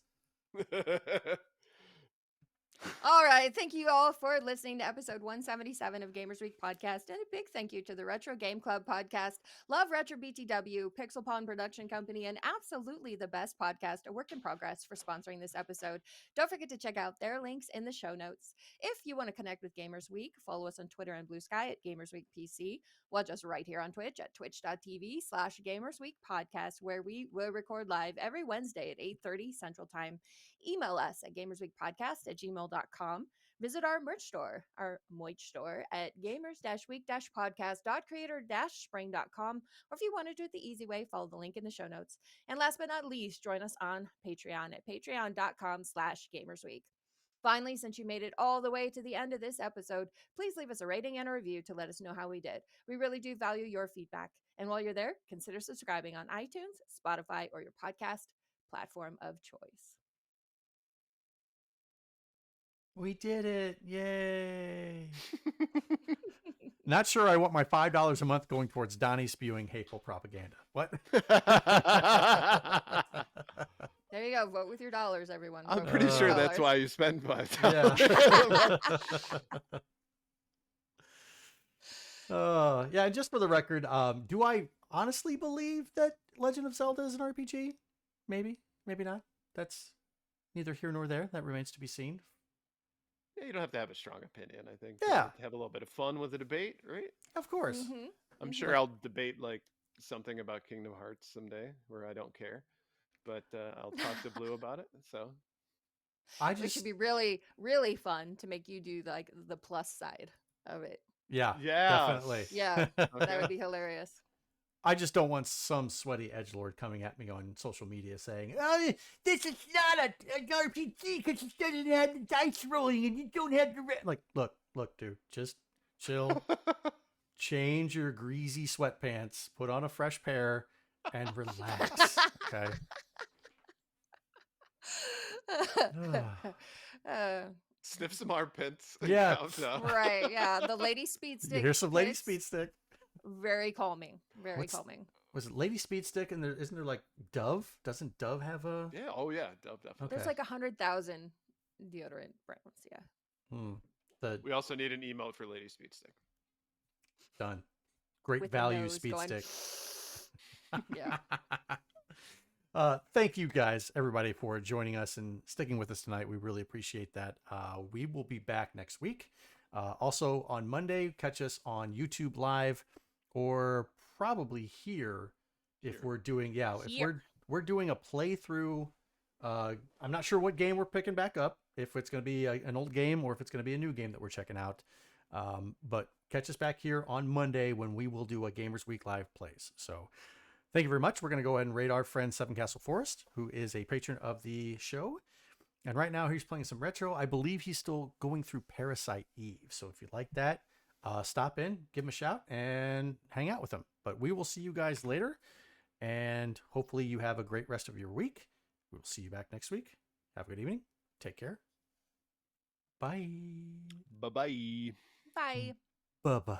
All right. Thank you all for listening to episode 177 of Gamers Week podcast. And a big thank you to the Retro Game Club podcast, Love Retro BTW, Pixel Pawn Production Company, and Absolutely the Best podcast, a work in progress, for sponsoring this episode. Don't forget to check out their links in the show notes. If you want to connect with Gamers Week, follow us on Twitter and Blue Sky at Gamers Week PC. Watch us right here on Twitch at twitch.tv/Gamers Week podcast, where we will record live every Wednesday at 8:30 Central Time. Email us at gamersweekpodcast@gmail.com. Visit our merch store, our merch store at gamers-week-podcast.creator-spring.com. Or if you want to do it the easy way, follow the link in the show notes. And last but not least, join us on Patreon at patreon.com/gamersweek. Finally, since you made it all the way to the end of this episode, please leave us a rating and a review to let us know how we did. We really do value your feedback. And while you're there, consider subscribing on iTunes, Spotify, or your podcast platform of choice. We did it. Yay. Not sure I want my $5 a month going towards Donnie spewing hateful propaganda. What? There you go. Vote with your dollars, everyone. I'm Vote pretty with sure your that's dollars. why you spend $5. Yeah, and just for the record, do I honestly believe that Legend of Zelda is an RPG? Maybe, maybe not. That's neither here nor there. That remains to be seen. Yeah, you don't have to have a strong opinion, I think. Yeah. Have a little bit of fun with the debate, right? Of course. Mhm. I'm sure I'll debate like something about Kingdom Hearts someday where I don't care. But I'll talk to Blue about it. So It should be really, really fun to make you do like the plus side of it. Yeah, Yes. definitely. Yeah, Okay. that would be hilarious. I just don't want some sweaty edgelord coming at me on social media saying, "Oh, this is not an RPG because it doesn't have the dice rolling and you don't have the..." Like, look, dude, just chill. Change your greasy sweatpants, put on a fresh pair, and relax. Okay. Sniff some armpits. Yeah. Right. Yeah. The lady speed stick. Here's some lady hits. speed stick. Very calming. Very What's- calming. Was it Lady Speed Stick? And isn't there like Dove? Doesn't Dove have a? Yeah. Oh yeah. Dove definitely. Okay. There's like 100,000 deodorant brands. Yeah. We also need an emote for Lady Speed Stick. Done. Great With the value nose speed going- stick. Yeah. Thank you guys, everybody, for joining us and sticking with us tonight. We really appreciate that. We will be back next week. Also on Monday, catch us on YouTube Live, or probably here if we're doing if we're doing a playthrough. I'm not sure what game we're picking back up, if it's going to be an old game or if it's going to be a new game that we're checking out. But catch us back here on Monday when we will do a Gamers Week Live plays. So thank you very much. We're going to go ahead and raid our friend Seven Castle Forest, who is a patron of the show. And right now he's playing some retro. I believe he's still going through Parasite Eve. So if you like that, stop in, give him a shout, and hang out with him. But we will see you guys later. And hopefully you have a great rest of your week. We'll see you back next week. Have a good evening. Take care. Bye. Bye-bye. Bye. Bye-bye.